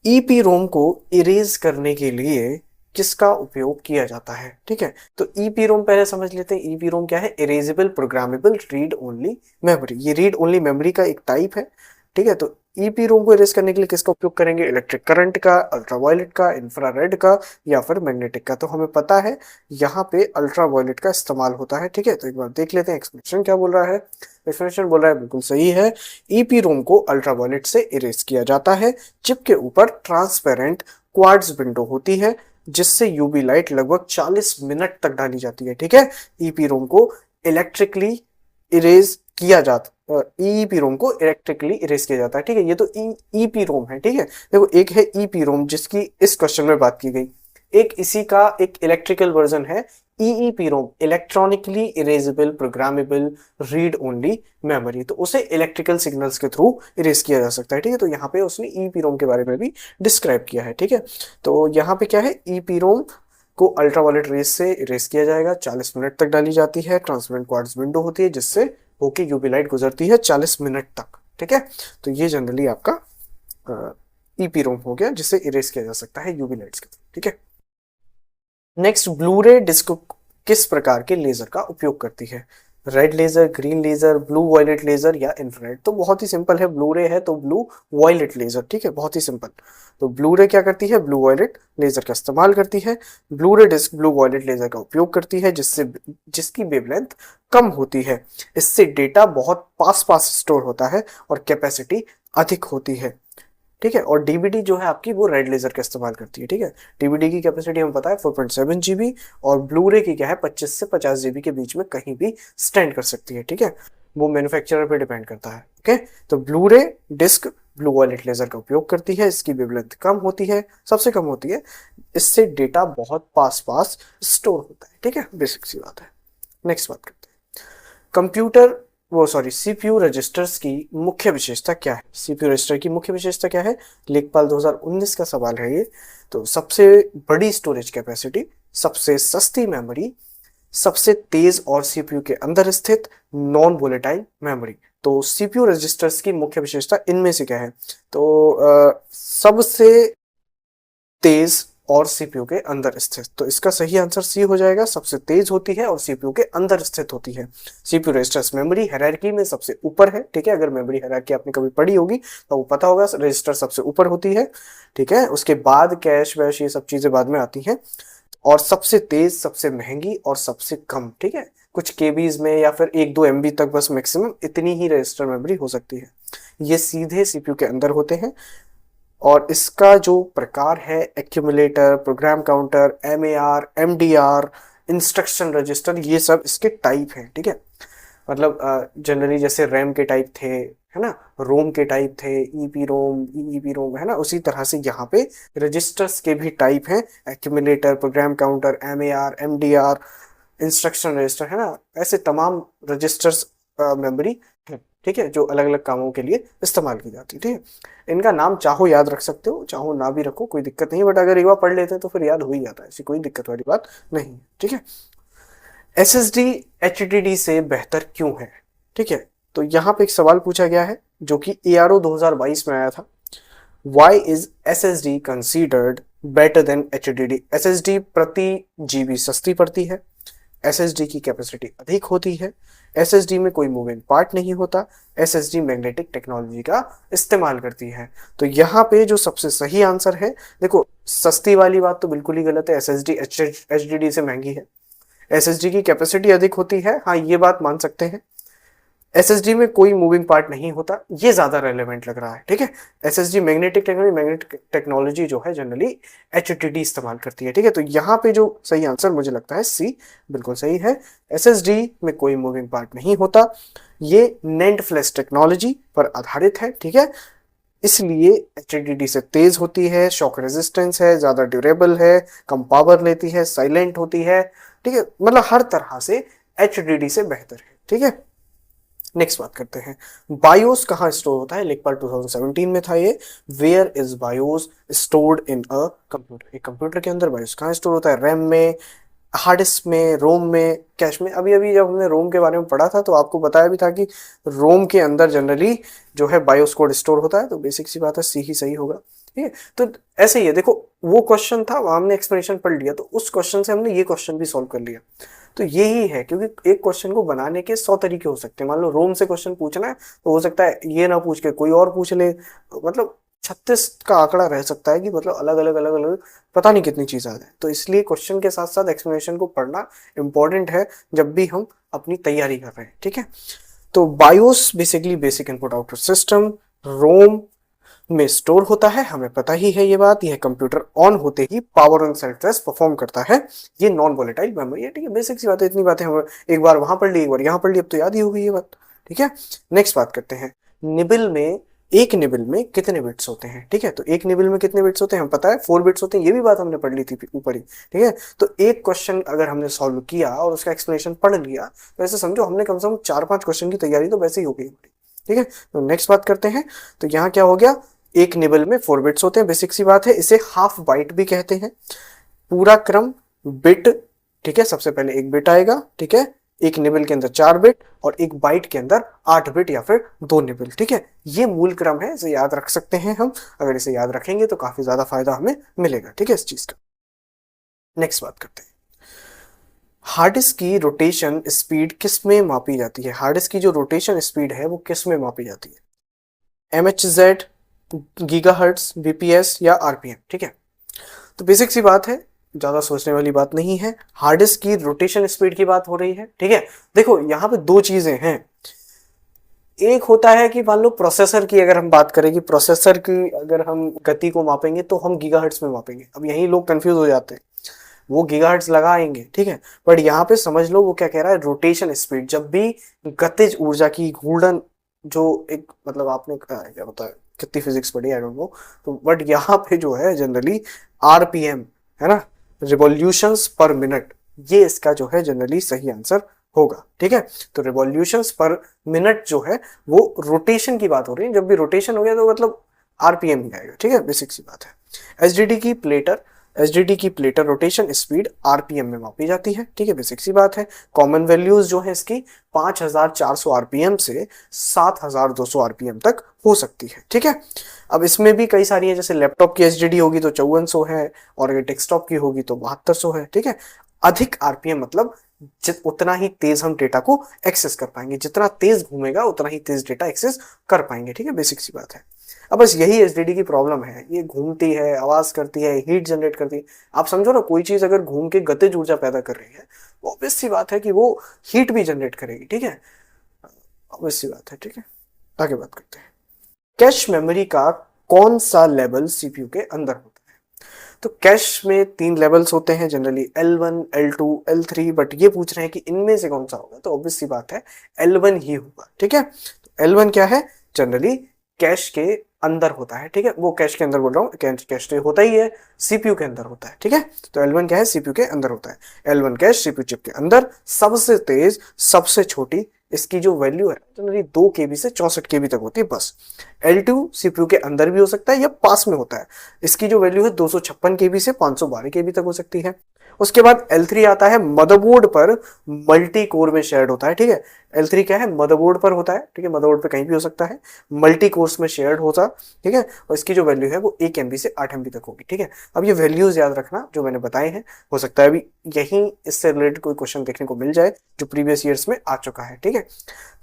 ईपी रोम को इरेज करने के लिए किसका उपयोग किया जाता है। ठीक है, तो ईपीरोम पहले समझ लेते हैं। ईपीरोम क्या है? Erasable programmable read only memory. ये रीड ओनली मेमोरी का एक टाइप है। ठीक है, तो ईपीरोम को इरेज करने के लिए किसका उपयोग करेंगे? इलेक्ट्रिक करंट का, अल्ट्रावायलेट का, इंफ्रारेड का या फिर मैग्नेटिक का। तो हमें पता है यहाँ पे अल्ट्रावायलेट का इस्तेमाल होता है। ठीक है, तो एक बार देख लेते हैं एक्सप्लेनेशन क्या बोल रहा है। एक्सप्लेनेशन बोल रहा है बिल्कुल सही है, ईपीरोम को अल्ट्रावायलेट से इरेज किया जाता है। चिप के ऊपर ट्रांसपेरेंट क्वार्ट्ज विंडो होती है जिससे यूवी लाइट लगभग 40 मिनट तक डाली जाती है। ठीक है, ईपीरोम को इलेक्ट्रिकली इरेज किया जाता, ईपीरोम को इलेक्ट्रिकली इरेज किया जाता है। ठीक है, ये तो ईपीरोम है। ठीक है, देखो एक है ईपीरोम जिसकी इस क्वेश्चन में बात की गई, एक इसी का एक इलेक्ट्रिकल वर्जन है EEPROM, electronically erasable programmable read only memory. तो उसे इलेक्ट्रिकल सिग्नल्स के थ्रू इरेज किया जा सकता है। ठीक है, तो यहाँ पे उसने ईपीरोम के बारे में भी डिस्क्राइब किया है। ठीक है, तो यहाँ पे क्या है, ईपीरोम को अल्ट्रावायलेट रेज से इरेज किया जाएगा, 40 मिनट तक डाली जाती है। ट्रांसपेरेंट क्वार्ट्ज विंडो होती है जिससे होके यूवी लाइट गुजरती है 40 मिनट तक। ठीक है, तो ये जनरली आपका ईपीरोम हो गया जिससे इरेज किया जा सकता है यूवी लाइट्स के थ्रू। ठीक है, नेक्स्ट ब्लू-रे डिस्क किस प्रकार के लेजर का उपयोग करती है? Red laser, green laser, blue violet laser या इंफ्रारेड। तो बहुत ही सिंपल है, ब्लू रे है तो ब्लू वायलेट लेजर। ठीक है, बहुत ही सिंपल। तो ब्लू रे क्या करती है? ब्लू वायलेट लेजर का इस्तेमाल करती है। ब्लू रे डिस्क ब्लू वायलेट लेजर का उपयोग करती है जिसकी वेवलेंथ कम होती है। इससे डेटा बहुत पास पास स्टोर होता है और कैपेसिटी अधिक होती है। ठीक है, और डीवीडी जो है आपकी वो रेड लेजर का इस्तेमाल करती है। ठीक है, डीवीडी की कैपेसिटी हमें पता है 4.7 GB और ब्लू रे की क्या है 25 से 50 GB के बीच में कहीं भी स्टैंड कर सकती है। ठीक है, वो मैन्युफैक्चरर पे डिपेंड करता है। ओके, तो ब्लू रे डिस्क ब्लू वायलेट लेजर का उपयोग करती है, इसकी वेवलेंथ कम होती है, सबसे कम होती है, इससे डेटा बहुत पास पास स्टोर होता है। ठीक है, बेसिक सी बात है। नेक्स्ट बात करते हैं, कंप्यूटर सीपीयू रजिस्टर्स की मुख्य विशेषता क्या है? सीपीयू रजिस्टर की मुख्य विशेषता क्या है? लेखपाल 2019 का सवाल है ये। तो सबसे बड़ी स्टोरेज कैपेसिटी, सबसे सस्ती मेमोरी, सबसे तेज और सीपीयू के अंदर स्थित नॉन वोलेटाइल मेमोरी। तो सीपीयू रजिस्टर्स की मुख्य विशेषता इनमें से क्या है? तो सबसे तेज और सीपीयू के अंदर स्थित। तो इसका सही आंसर सी हो जाएगा, सबसे तेज होती है और सीपीयू के अंदर स्थित होती है। सीपीयू रजिस्टर्स मेमोरी हायरार्की में सबसे ऊपर है। ठीक है, अगर मेमोरी हायरार्की आपने कभी पढ़ी होगी तो वो पता होगा, रजिस्टर सबसे ऊपर होती है। ठीक है, उसके बाद कैश वैश ये सब चीजें बाद में आती हैं, और सबसे तेज, सबसे महंगी और सबसे कम। ठीक है, कुछ केबीज में या फिर 1-2 MB तक बस मैक्सिमम इतनी ही रजिस्टर मेमोरी हो सकती है। ये सीधे सीपीयू के अंदर होते हैं और इसका जो प्रकार है accumulator, program counter, MAR, MDR, instruction register, ये सब इसके टाइप हैं। ठीक है, मतलब जनरली जैसे रैम के टाइप थे, है ना, रोम के टाइप थे, ईपीरोम, ईईपीरोम, है ना, उसी तरह से यहाँ पे रजिस्टर्स के भी टाइप हैं, accumulator, program counter, MAR, MDR, instruction register, है ना, ऐसे तमाम रजिस्टर्स मेमोरी है। ठीक है, जो अलग अलग कामों के लिए इस्तेमाल की जाती है। ठीक है, इनका नाम चाहो याद रख सकते हो, चाहो ना भी रखो, कोई दिक्कत नहीं, बट अगर एक बार पढ़ लेते हैं तो फिर याद हो ही जाता है, ऐसी कोई दिक्कत वाली बात नहीं है। ठीक है, एसएसडी एचडीडी से बेहतर क्यों है? ठीक है, तो यहाँ पे एक सवाल पूछा गया है जो कि एआरओ 2022 में आया था। Why is SSD considered better than HDD? SSD प्रति जीबी सस्ती पड़ती है, एसएसडी की कैपेसिटी अधिक होती है, एसएसडी में कोई मूविंग पार्ट नहीं होता, एसएसडी मैग्नेटिक टेक्नोलॉजी का इस्तेमाल करती है। तो यहाँ पे जो सबसे सही आंसर है, देखो सस्ती वाली बात तो बिल्कुल ही गलत है, एसएसडी एचडीडी से महंगी है। एसएसडी की कैपेसिटी अधिक होती है, हाँ ये बात मान सकते हैं। एसएसडी में कोई मूविंग पार्ट नहीं होता, ये ज्यादा रेलेवेंट लग रहा है। ठीक है, एसएसडी मैग्नेटिक टेक्नोलॉजी जो है जनरली एचडीडी इस्तेमाल करती है। ठीक है, तो यहाँ पे जो सही आंसर मुझे लगता है सी बिल्कुल सही है, एसएसडी में कोई मूविंग पार्ट नहीं होता, ये नेंड फ्लैश टेक्नोलॉजी पर आधारित है। ठीक है, इसलिए एचडीडी से तेज होती है, शॉक रेजिस्टेंस है, ज्यादा ड्यूरेबल है, कम पावर लेती है, साइलेंट होती है। ठीक है, मतलब हर तरह से एचडीडी से बेहतर है। ठीक है, नेक्स्ट बात करते हैं, बायोस कहाँ स्टोर होता है? लेखपाल 2017 में था ये। Where is BIOS stored in a computer? एक कंप्यूटर के अंदर बायोस कहाँ स्टोर होता है? रैम में, हार्ड डिस्क में, रोम में, कैश में। अभी अभी जब हमने रोम के बारे में पढ़ा था तो आपको बताया भी था कि रोम के अंदर जनरली जो है बायोस कोड स्टोर होता है, तो बेसिक सी बात है सी ही सही होगा। ठीक है। तो ऐसे ही है, देखो वो क्वेश्चन था, हमने एक्सप्लेनेशन पढ़ लिया, तो उस क्वेश्चन से हमने ये क्वेश्चन भी सॉल्व कर लिया। तो यही है, क्योंकि एक क्वेश्चन को बनाने के 100 तरीके हो सकते हैं। मान लो रोम से क्वेश्चन पूछना है तो हो सकता है ये ना पूछ के कोई और पूछ ले, मतलब 36 का आंकड़ा रह सकता है कि मतलब अलग अलग अलग अलग पता नहीं कितनी चीज आ जाए। तो इसलिए क्वेश्चन के साथ साथ एक्सप्लेनेशन को पढ़ना इंपॉर्टेंट है जब भी हम अपनी तैयारी कर रहे हैं, ठीक है। तो BIOS basically basic input output system ROM में स्टोर होता है, हमें पता ही है ये बात। यह कंप्यूटर ऑन होते ही power on self test perform करता है। ये नॉन वोलेटाइल मेमोरी है, ठीक है। बेसिक सी बात है, इतनी बातें हम एक बार वहां पढ़ ली, एक बार यहाँ पढ़ ली, अब तो याद ही होगी ये बात, ठीक है। नेक्स्ट बात करते हैं, निबल में एक निबल में कितने बिट्स होते हैं, ठीक है। तो एक निबल में कितने बिट्स होते हैं, हम पता है 4 बिट्स होते हैं, ये भी बात हमने पढ़ ली थी ऊपर ही, ठीक है। तो एक क्वेश्चन अगर हमने सॉल्व किया और उसका एक्सप्लेनेशन पढ़ लिया, तो ऐसे समझो हमने कम से कम 4-5 क्वेश्चन की तैयारी तो वैसे ही हो गई, ठीक है। तो नेक्स्ट बात करते हैं, तो यहाँ क्या हो गया, एक निबल में 4 बिट्स होते हैं, बेसिक सी बात है। इसे हाफ बाइट भी कहते हैं। पूरा क्रम बिट, ठीक है, सबसे पहले एक बिट आएगा, ठीक है। एक निबल के अंदर 4 बिट और एक बाइट के अंदर 8 बिट या फिर 2 निबल, ठीक है। ये मूल क्रम है, इसे याद रख सकते हैं हम। अगर इसे याद रखेंगे तो काफी ज्यादा फायदा हमें मिलेगा, ठीक है, इस चीज का। नेक्स्ट बात करते हैं, हार्ड डिस्क की रोटेशन स्पीड किस में मापी जाती है। हार्ड डिस्क की जो रोटेशन स्पीड है वो किस में मापी जाती है, MHz, गीगाहर्ट्ज, बीपीएस या आरपीएम, ठीक है। तो बेसिक सी बात है, ज्यादा सोचने वाली बात नहीं है। हार्ड डिस्क की रोटेशन स्पीड की बात हो रही है, ठीक है। देखो यहाँ पे दो चीजें हैं, एक होता है कि मान लो प्रोसेसर की अगर हम बात करें कि प्रोसेसर की अगर हम गति को मापेंगे तो हम गीगाहर्ट्ज में मापेंगे। अब यही लोग कंफ्यूज हो जाते हैं, वो गीगाहर्ट्ज लगाएंगे, ठीक है। बट यहाँ पे समझ लो वो क्या कह रहा है, रोटेशन स्पीड। जब भी गतिज ऊर्जा की घूर्णन, जो एक मतलब आपने क्या बताया, कितनी फिजिक्स पढ़ी आई डोंट नो, तो बट यहाँ पे जो है जनरली आरपीएम है ना, रिवॉल्यूशंस पर मिनट, ये इसका जो है जनरली सही आंसर होगा, ठीक है। तो रिवॉल्यूशंस पर मिनट जो है वो रोटेशन की बात हो रही है, जब भी रोटेशन हो गया तो मतलब आरपीएम ही आएगा, ठीक है, बेसिक सी बात है। एचडीडी की प्लेटर रोटेशन स्पीड आरपीएम में मापी जाती है, ठीक है, बेसिक सी बात है। कॉमन वैल्यूज जो है इसकी 5400 आरपीएम से 7200 आरपीएम तक हो सकती है, ठीक है। अब इसमें भी कई सारी है, जैसे लैपटॉप की एचडीडी होगी तो 5400 है और अगर डेस्कटॉप की होगी तो 7200 है, ठीक है। अधिक आरपीएम मतलब उतना ही तेज हम डेटा को एक्सेस कर पाएंगे, जितना तेज घूमेगा उतना ही तेज डेटा एक्सेस कर पाएंगे, ठीक है, बेसिक सी बात है। अब बस यही एचडीडी की प्रॉब्लम है, ये घूमती है, आवाज करती है, हीट जनरेट करती है। आप समझो ना, कोई चीज अगर घूम के गतिज ऊर्जा पैदा कर रही है, ऑब्वियस सी बात है कि वो हीट भी जनरेट करेगी, ठीक है, ऑब्वियस सी बात है, ठीक है। आगे बात करते हैं, कैश मेमोरी का कौन सा लेवल सीपीयू के अंदर होता है। तो कैश में 3 लेवल्स होते हैं generally, L1, L2, L3, but ये पूछ रहे हैं कि इनमें से कौन सा होगा, तो ऑब्वियस सी बात है L1 ही होगा, ठीक है। तो L1 क्या है, जनरली कैश के अंदर होता है, ठीक है। वो कैश के अंदर बोल रहा हूँ, कैश तो होता ही है, सीपीयू के अंदर होता है, ठीक है। तो L1 क्या है, सीपीयू के अंदर होता है। L1 कैश सीपीयू चिप के अंदर, सबसे तेज, सबसे छोटी, इसकी जो वैल्यू है जनरली 2 केबी से 64 केबी तक होती है बस। L2 सीपीयू के अंदर भी हो सकता है या पास में होता है, इसकी जो वैल्यू है 256 केबी से 512 केबी तक हो सकती है। उसके बाद L3 आता है, मदरबोर्ड पर मल्टी कोर में शेयर्ड होता है, ठीक है। L3 क्या है, मदरबोर्ड पर होता है, ठीक है, मदरबोर्ड पे कहीं भी हो सकता है, मल्टी कोर्स में शेयर्ड होता, ठीक है। और इसकी जो वैल्यू है वो 1 MB से 8 MB तक होगी, ठीक है। अब ये वैल्यूज याद रखना जो मैंने बताए हैं, हो सकता है अभी यहीं इससे रिलेटेड कोई क्वेश्चन देखने को मिल जाए जो प्रीवियस ईयर्स में आ चुका है, ठीक है।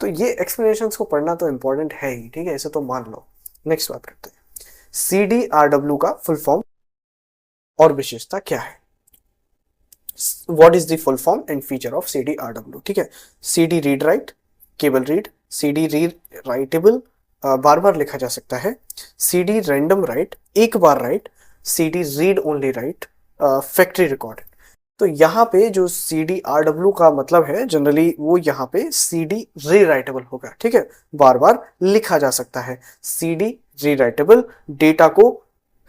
तो ये एक्सप्लेनेशन को पढ़ना तो इंपॉर्टेंट है ही, ठीक है, इसे तो मान लो। नेक्स्ट बात करते हैं, CDRW का फुल फॉर्म और विशेषता क्या है। What is the full form and feature of CDRW, ठीक है। CD read write, cable read, CD read writable, बार बार लिखा जा सकता है, CD रैंडम राइट, एक बार write, CD read only write, factory recorded. तो यहाँ पे जो CDRW का मतलब है जनरली वो यहाँ पे CD रीराइटेबल होगा, ठीक है, बार बार लिखा जा सकता है। CD रीराइटेबल, डेटा को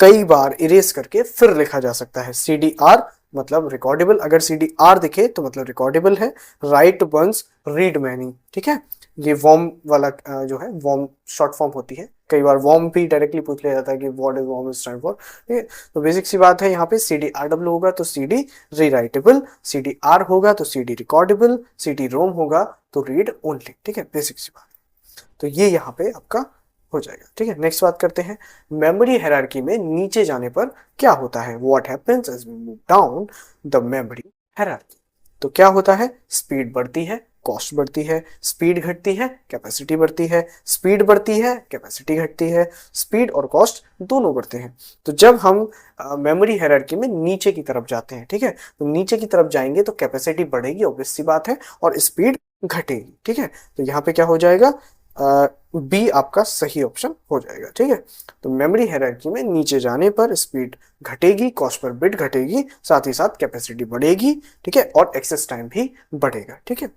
कई बार इरेज करके फिर लिखा जा सकता है। CDR मतलब रिकॉर्डेबल, अगर CDR दिखे तो मतलब रिकॉर्डेबल है। राइट वंस रीड मैनी, ठीक है, ये वॉर्म वाला जो है वॉर्म शॉर्ट फॉर्म होती है, कई बार वॉर्म भी डायरेक्टली पूछ लिया जाता है कि what is WORM stand for, ठीक है। तो बेसिक सी बात है, यहाँ पे CDRW होगा तो CD रीराइटेबल, CDR होगा तो CD रिकॉर्डेबल, CD रोम होगा तो रीड ओनली, ठीक है, बेसिक सी बात। तो ये यहाँ पे आपका हो जाएगा। ठीक है, नेक्स्ट बात करते हैं मेमोरी हायरार्की में नीचे जाने पर क्या होता है। What happens as we move down the memory hierarchy. तो क्या होता है, स्पीड बढ़ती है, कॉस्ट बढ़ती है, स्पीड घटती है, कैपेसिटी बढ़ती है, स्पीड बढ़ती है, कैपेसिटी घटती है, स्पीड और कॉस्ट दोनों बढ़ते हैं। तो जब हम मेमोरी हायरार्की में नीचे की तरफ जाते हैं, ठीक है, तो नीचे की तरफ जाएंगे तो कैपेसिटी बढ़ेगी, ऑब्वियस सी बात है, और स्पीड घटेगी। ठीक है, तो यहाँ पे क्या हो जाएगा, बी आपका सही ऑप्शन हो जाएगा। ठीक है, तो मेमोरी हायरार्की में नीचे जाने पर स्पीड घटेगी, कॉस्ट पर बिट घटेगी, साथ ही साथ कैपेसिटी बढ़ेगी। ठीक है, और एक्सेस टाइम भी बढ़ेगा। ठीक है,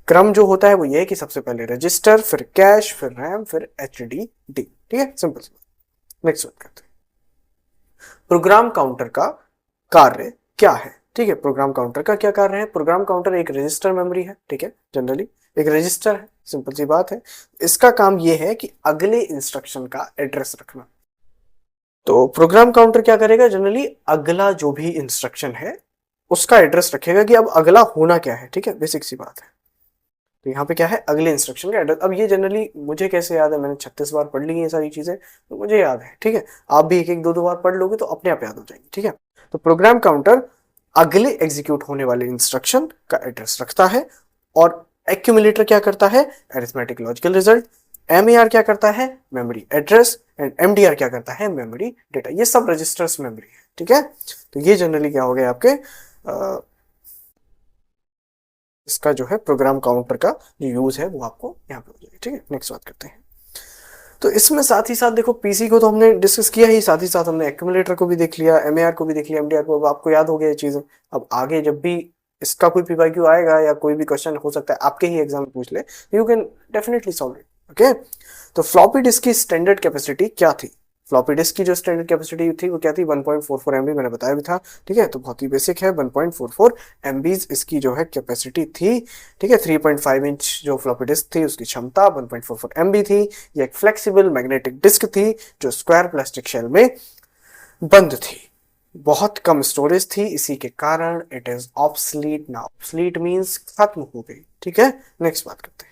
क्रम जो होता है वो ये है कि सबसे पहले रजिस्टर, फिर कैश, फिर रैम, फिर एचडीडी। ठीक है, सिंपल सी बात। नेक्स्ट बात करते हैं प्रोग्राम काउंटर का कार्य क्या है। ठीक है, प्रोग्राम काउंटर का क्या कार्य है। प्रोग्राम काउंटर एक रजिस्टर मेमोरी है। ठीक है, जनरली एक रजिस्टर है, सिंपल सी बात है। इसका काम यह है कि अगले इंस्ट्रक्शन का एड्रेस रखना। तो प्रोग्राम काउंटर क्या करेगा, जनरली अगला जो भी इंस्ट्रक्शन है उसका एड्रेस रखेगा कि अब अगला होना क्या है। ठीक है, बेसिक सी बात है। तो यहाँ पे क्या है, अगले इंस्ट्रक्शन का एड्रेस। अब ये जनरली मुझे कैसे याद है, मैंने 36 बार पढ़ ली है ये सारी चीजें, तो मुझे याद है। ठीक है, आप भी एक एक दो दो बार पढ़ लोगे तो अपने आप याद हो जाएंगे। ठीक है, तो प्रोग्राम काउंटर अगले एग्जीक्यूट होने वाले इंस्ट्रक्शन का एड्रेस रखता है, और एक्यूमुलेटर क्या करता है, अरिथमेटिक लॉजिकल रिजल्ट। एमएआर क्या करता है, मेमोरी एड्रेस। एंड एमडीआर क्या करता है, मेमोरी डेटा। ये सब रजिस्टर्स मेमोरी है। ठीक है, तो ये जनरली क्या हो गया आपके इसका जो है प्रोग्राम काउंटर का जो यूज है वो आपको यहाँ पे हो जाएगा। ठीक है, नेक्स्ट बात करते हैं। तो इसमें साथ ही साथ देखो, पीसी को तो हमने डिस्कस किया ही, साथ ही साथ हमने एक्यूमुलेटर को भी देख लिया, एमएआर को भी देख लिया, एमडीआर को। अब आपको याद हो गया ये चीजें। अब आगे जब भी इसका कोई पीवाईक्यू आएगा या कोई भी क्वेश्चन हो सकता है आपके ही एग्जाम में पूछ ले, you can definitely solve it. Okay, तो फ्लॉपी डिस्क की स्टैंडर्ड कैपेसिटी क्या थी। फ्लॉपी डिस्क की जो स्टैंडर्ड कैपेसिटी थी वो क्या थी, 1.44 MB, मैंने बताया भी था। ठीक है, तो बहुत ही बेसिक है, 1.44 MB इसकी जो है कैपेसिटी थी। ठीक है, 3.5 इंच जो फ्लॉपी डिस्क थी उसकी क्षमता 1.44 MB थी। ये एक फ्लेक्सिबल मैग्नेटिक डिस्क थी जो स्क्वायर प्लास्टिक शेल में बंद थी। बहुत कम स्टोरेज थी, इसी के कारण it is obsolete now. Obsolete means खत्म हो गई। ठीक है, नेक्स्ट बात करते हैं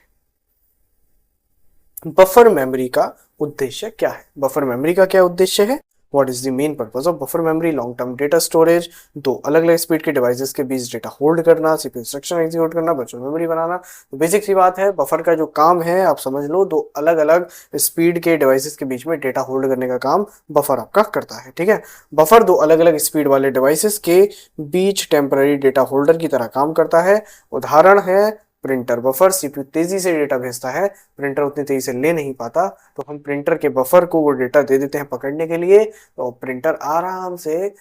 बफर मेमोरी का उद्देश्य क्या है। बफर मेमोरी का क्या उद्देश्य है, what is the main purpose of buffer memory. Long term data storage, दो अलग अलग स्पीड के डिवाइसेस के बीच डेटा होल्ड करना, सीपीयू इंस्ट्रक्शन एग्जीक्यूट करना, वर्चुअल मेमोरी बनाना। तो बेसिक सी बात है, बफर का जो काम है आप समझ लो, दो अलग अलग स्पीड के डिवाइसेस के बीच में डेटा होल्ड करने का काम बफर आपका करता है। ठीक है, बफर दो अलग अलग स्पीड वाले डिवाइसेस के बीच टेम्पररी डेटा होल्डर की तरह काम करता है। उदाहरण है प्रिंटर बफर। सीपीयू तेजी से डेटा भेजता है, प्रिंटर उतनी तेजी से ले नहीं पाता, तो हम प्रिंटर के बफर को वो डेटा दे देते हैं पकड़ने के लिए, तो प्रिंटर आराम से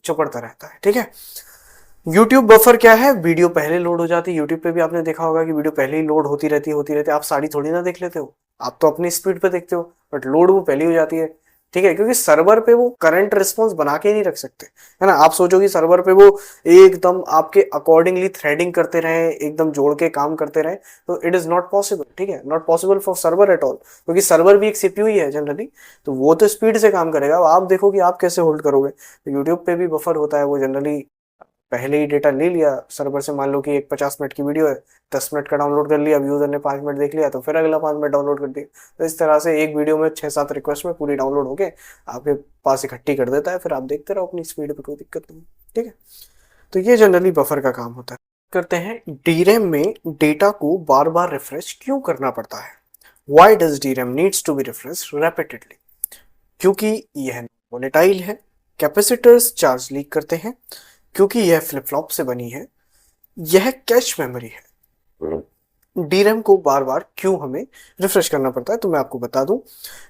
चुपड़ता रहता है। ठीक है, यूट्यूब बफर क्या है, वीडियो पहले लोड हो जाती है। यूट्यूब पे भी आपने देखा होगा कि वीडियो पहले ही लोड होती रहती है। आप सारी थोड़ी ना देख लेते हो, आप तो अपनी स्पीड पे देखते हो, बट लोड वो पहले हो जाती है। ठीक है, क्योंकि सर्वर पे वो करंट रिस्पॉन्स बना के नहीं रख सकते, है ना। आप सोचो कि सर्वर पे वो एकदम आपके अकॉर्डिंगली थ्रेडिंग करते रहे, एकदम जोड़ के काम करते रहे, तो इट इज नॉट पॉसिबल। ठीक है, not possible for server at all, क्योंकि सर्वर भी एक सीपीयू ही है जनरली, तो वो तो स्पीड से काम करेगा। आप देखो कि आप कैसे होल्ड करोगे। तो यूट्यूब पे भी बफर होता है, वो जनरली पहले ही डेटा ले लिया सर्वर से। मान लो कि एक 50 मिनट की वीडियो है, 10 मिनट का डाउनलोड कर लिया, अब यूजर ने 5 मिनट देख लिया तो फिर अगला 5 मिनट डाउनलोड कर दिया। तो इस तरह से एक वीडियो में 6-7 रिक्वेस्ट में पूरी डाउनलोड होके आपके पास इकट्ठी कर देता है, फिर आप देखते रहो अपनी स्पीड पे, कोई दिक्कत नहीं। ठीक है, तो ये जनरली बफर का काम होता है। करते हैं डीरैम में डेटा को बार बार रिफ्रेश क्यों करना पड़ता है। Why does DRAM needs to be refresh repeatedly. क्योंकि यह वोलेटाइल है, कैपेसिटर्स चार्ज लीक करते हैं, क्योंकि यह फ्लिप फ्लॉप से बनी है, यह कैश मेमोरी है। डीरैम को बार बार क्यों हमें रिफ्रेश करना पड़ता है, तो मैं आपको बता दूं,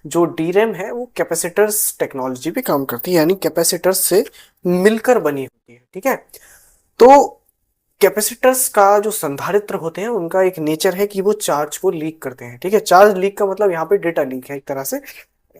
जो डीरैम है वो कैपेसिटर्स टेक्नोलॉजी पे काम करती है, यानी कैपेसिटर्स से मिलकर बनी होती है। ठीक है, तो कैपेसिटर्स का जो संधारित्र होते हैं उनका एक नेचर है कि वो चार्ज को लीक करते हैं। ठीक है, चार्ज लीक का मतलब यहाँ पे डेटा लीक है, एक तरह से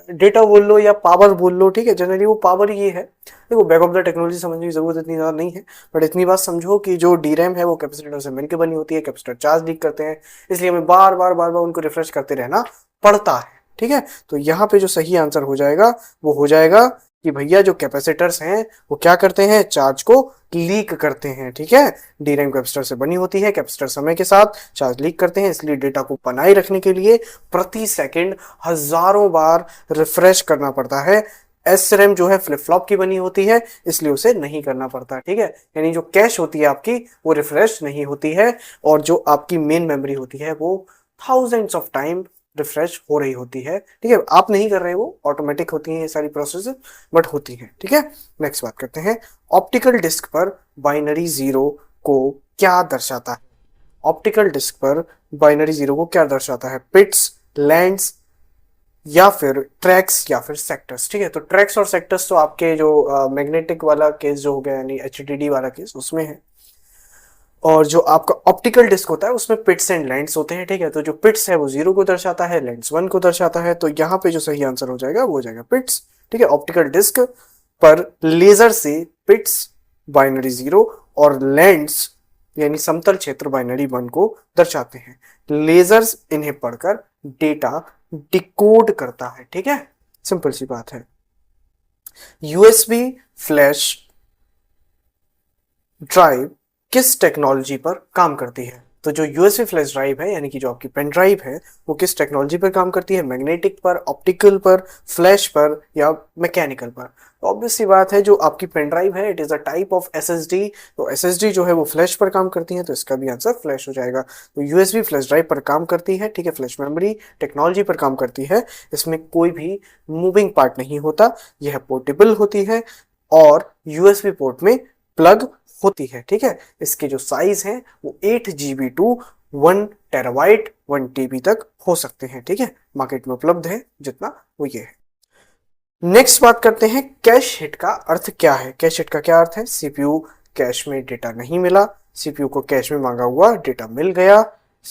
डेटा बोल लो या पावर बोल लो। ठीक है, जनरली वो पावर ये है। देखो, बैक ऑफ द टेक्नोलॉजी समझने की जरूरत इतनी ज्यादा नहीं है, बट इतनी बात समझो कि जो डीरैम है वो कैपेसिटर से मिलकर बनी होती है, कैपेसिटर चार्ज लीक करते हैं, इसलिए हमें बार बार उनको रिफ्रेश करते रहना पड़ता है। ठीक है, तो यहाँ पे जो सही आंसर हो जाएगा वो हो जाएगा कि भैया जो कैपेसिटर्स हैं वो क्या करते हैं, चार्ज को लीक करते हैं। ठीक है, डीरैम कैपेसिटर से बनी होती है, कैपेसिटर समय के साथ चार्ज लीक करते हैं, इसलिए डेटा को बनाए रखने के लिए प्रति सेकंड हजारों बार रिफ्रेश करना पड़ता है। एसरैम जो है फ्लिप फ्लॉप की बनी होती है, इसलिए उसे नहीं करना पड़ता। ठीक है, यानी जो कैश होती है आपकी वो रिफ्रेश नहीं होती है, और जो आपकी मेन मेमोरी होती है वो थाउजेंड्स ऑफ टाइम रिफ्रेश हो रही होती है। ठीक है, आप नहीं कर रहे, वो ऑटोमेटिक होती है ये सारी प्रोसेस, बट होती है। ठीक है, नेक्स्ट बात करते हैं, ऑप्टिकल डिस्क पर बाइनरी जीरो को क्या दर्शाता है। ऑप्टिकल डिस्क पर बाइनरी जीरो को क्या दर्शाता है, पिट्स, लैंड्स, या फिर ट्रैक्स, या फिर सेक्टर्स। ठीक है, तो ट्रैक्स और सेक्टर्स तो आपके जो मैग्नेटिक वाला केस जो हो गया, यानी एचडीडी वाला केस, उसमें है। और जो आपका ऑप्टिकल डिस्क होता है उसमें पिट्स एंड लैंड्स होते हैं। ठीक है, तो जो पिट्स है वो 0 को दर्शाता है, लैंड्स 1 को दर्शाता है, तो यहाँ पे जो सही आंसर हो जाएगा वो हो जाएगा पिट्स। ठीक है, ऑप्टिकल डिस्क पर लेजर से पिट्स बाइनरी 0 और लैंड्स यानी समतल क्षेत्र बाइनरी 1 को दर्शाते हैं। लेजर्स इन्हें पढ़कर डेटा डिकोड करता है। ठीक है, सिंपल सी बात है। यूएसबी फ्लैश ड्राइव किस टेक्नोलॉजी पर काम करती है। तो जो यूएसबी फ्लैश ड्राइव है, यानी कि जो आपकी पेन ड्राइव है, वो किस टेक्नोलॉजी पर काम करती है, मैग्नेटिक पर, ऑप्टिकल पर, फ्लैश पर, या मैकेनिकल पर। ऑब्वियस सी बात है, जो आपकी पेन ड्राइव है it is a type of SSD, तो एसएसडी जो है वो फ्लैश पर काम करती है, तो इसका भी आंसर फ्लैश हो जाएगा। तो यूएसबी फ्लैश ड्राइव पर काम करती है। ठीक है, फ्लैश मेमोरी टेक्नोलॉजी पर काम करती है, इसमें कोई भी मूविंग पार्ट नहीं होता, यह पोर्टेबल होती है और यूएसबी पोर्ट में प्लग होती है। ठीक है, इसके जो साइज है वो 8 GB टू 1 TB 1 TB तक हो सकते हैं। ठीक है, मार्केट में उपलब्ध है जितना वो ये है। नेक्स्ट बात करते हैं, कैश हिट का अर्थ क्या है। कैश हिट का क्या अर्थ है, सीपीयू कैश में डेटा नहीं मिला, सीपीयू को कैश में मांगा हुआ डेटा मिल गया,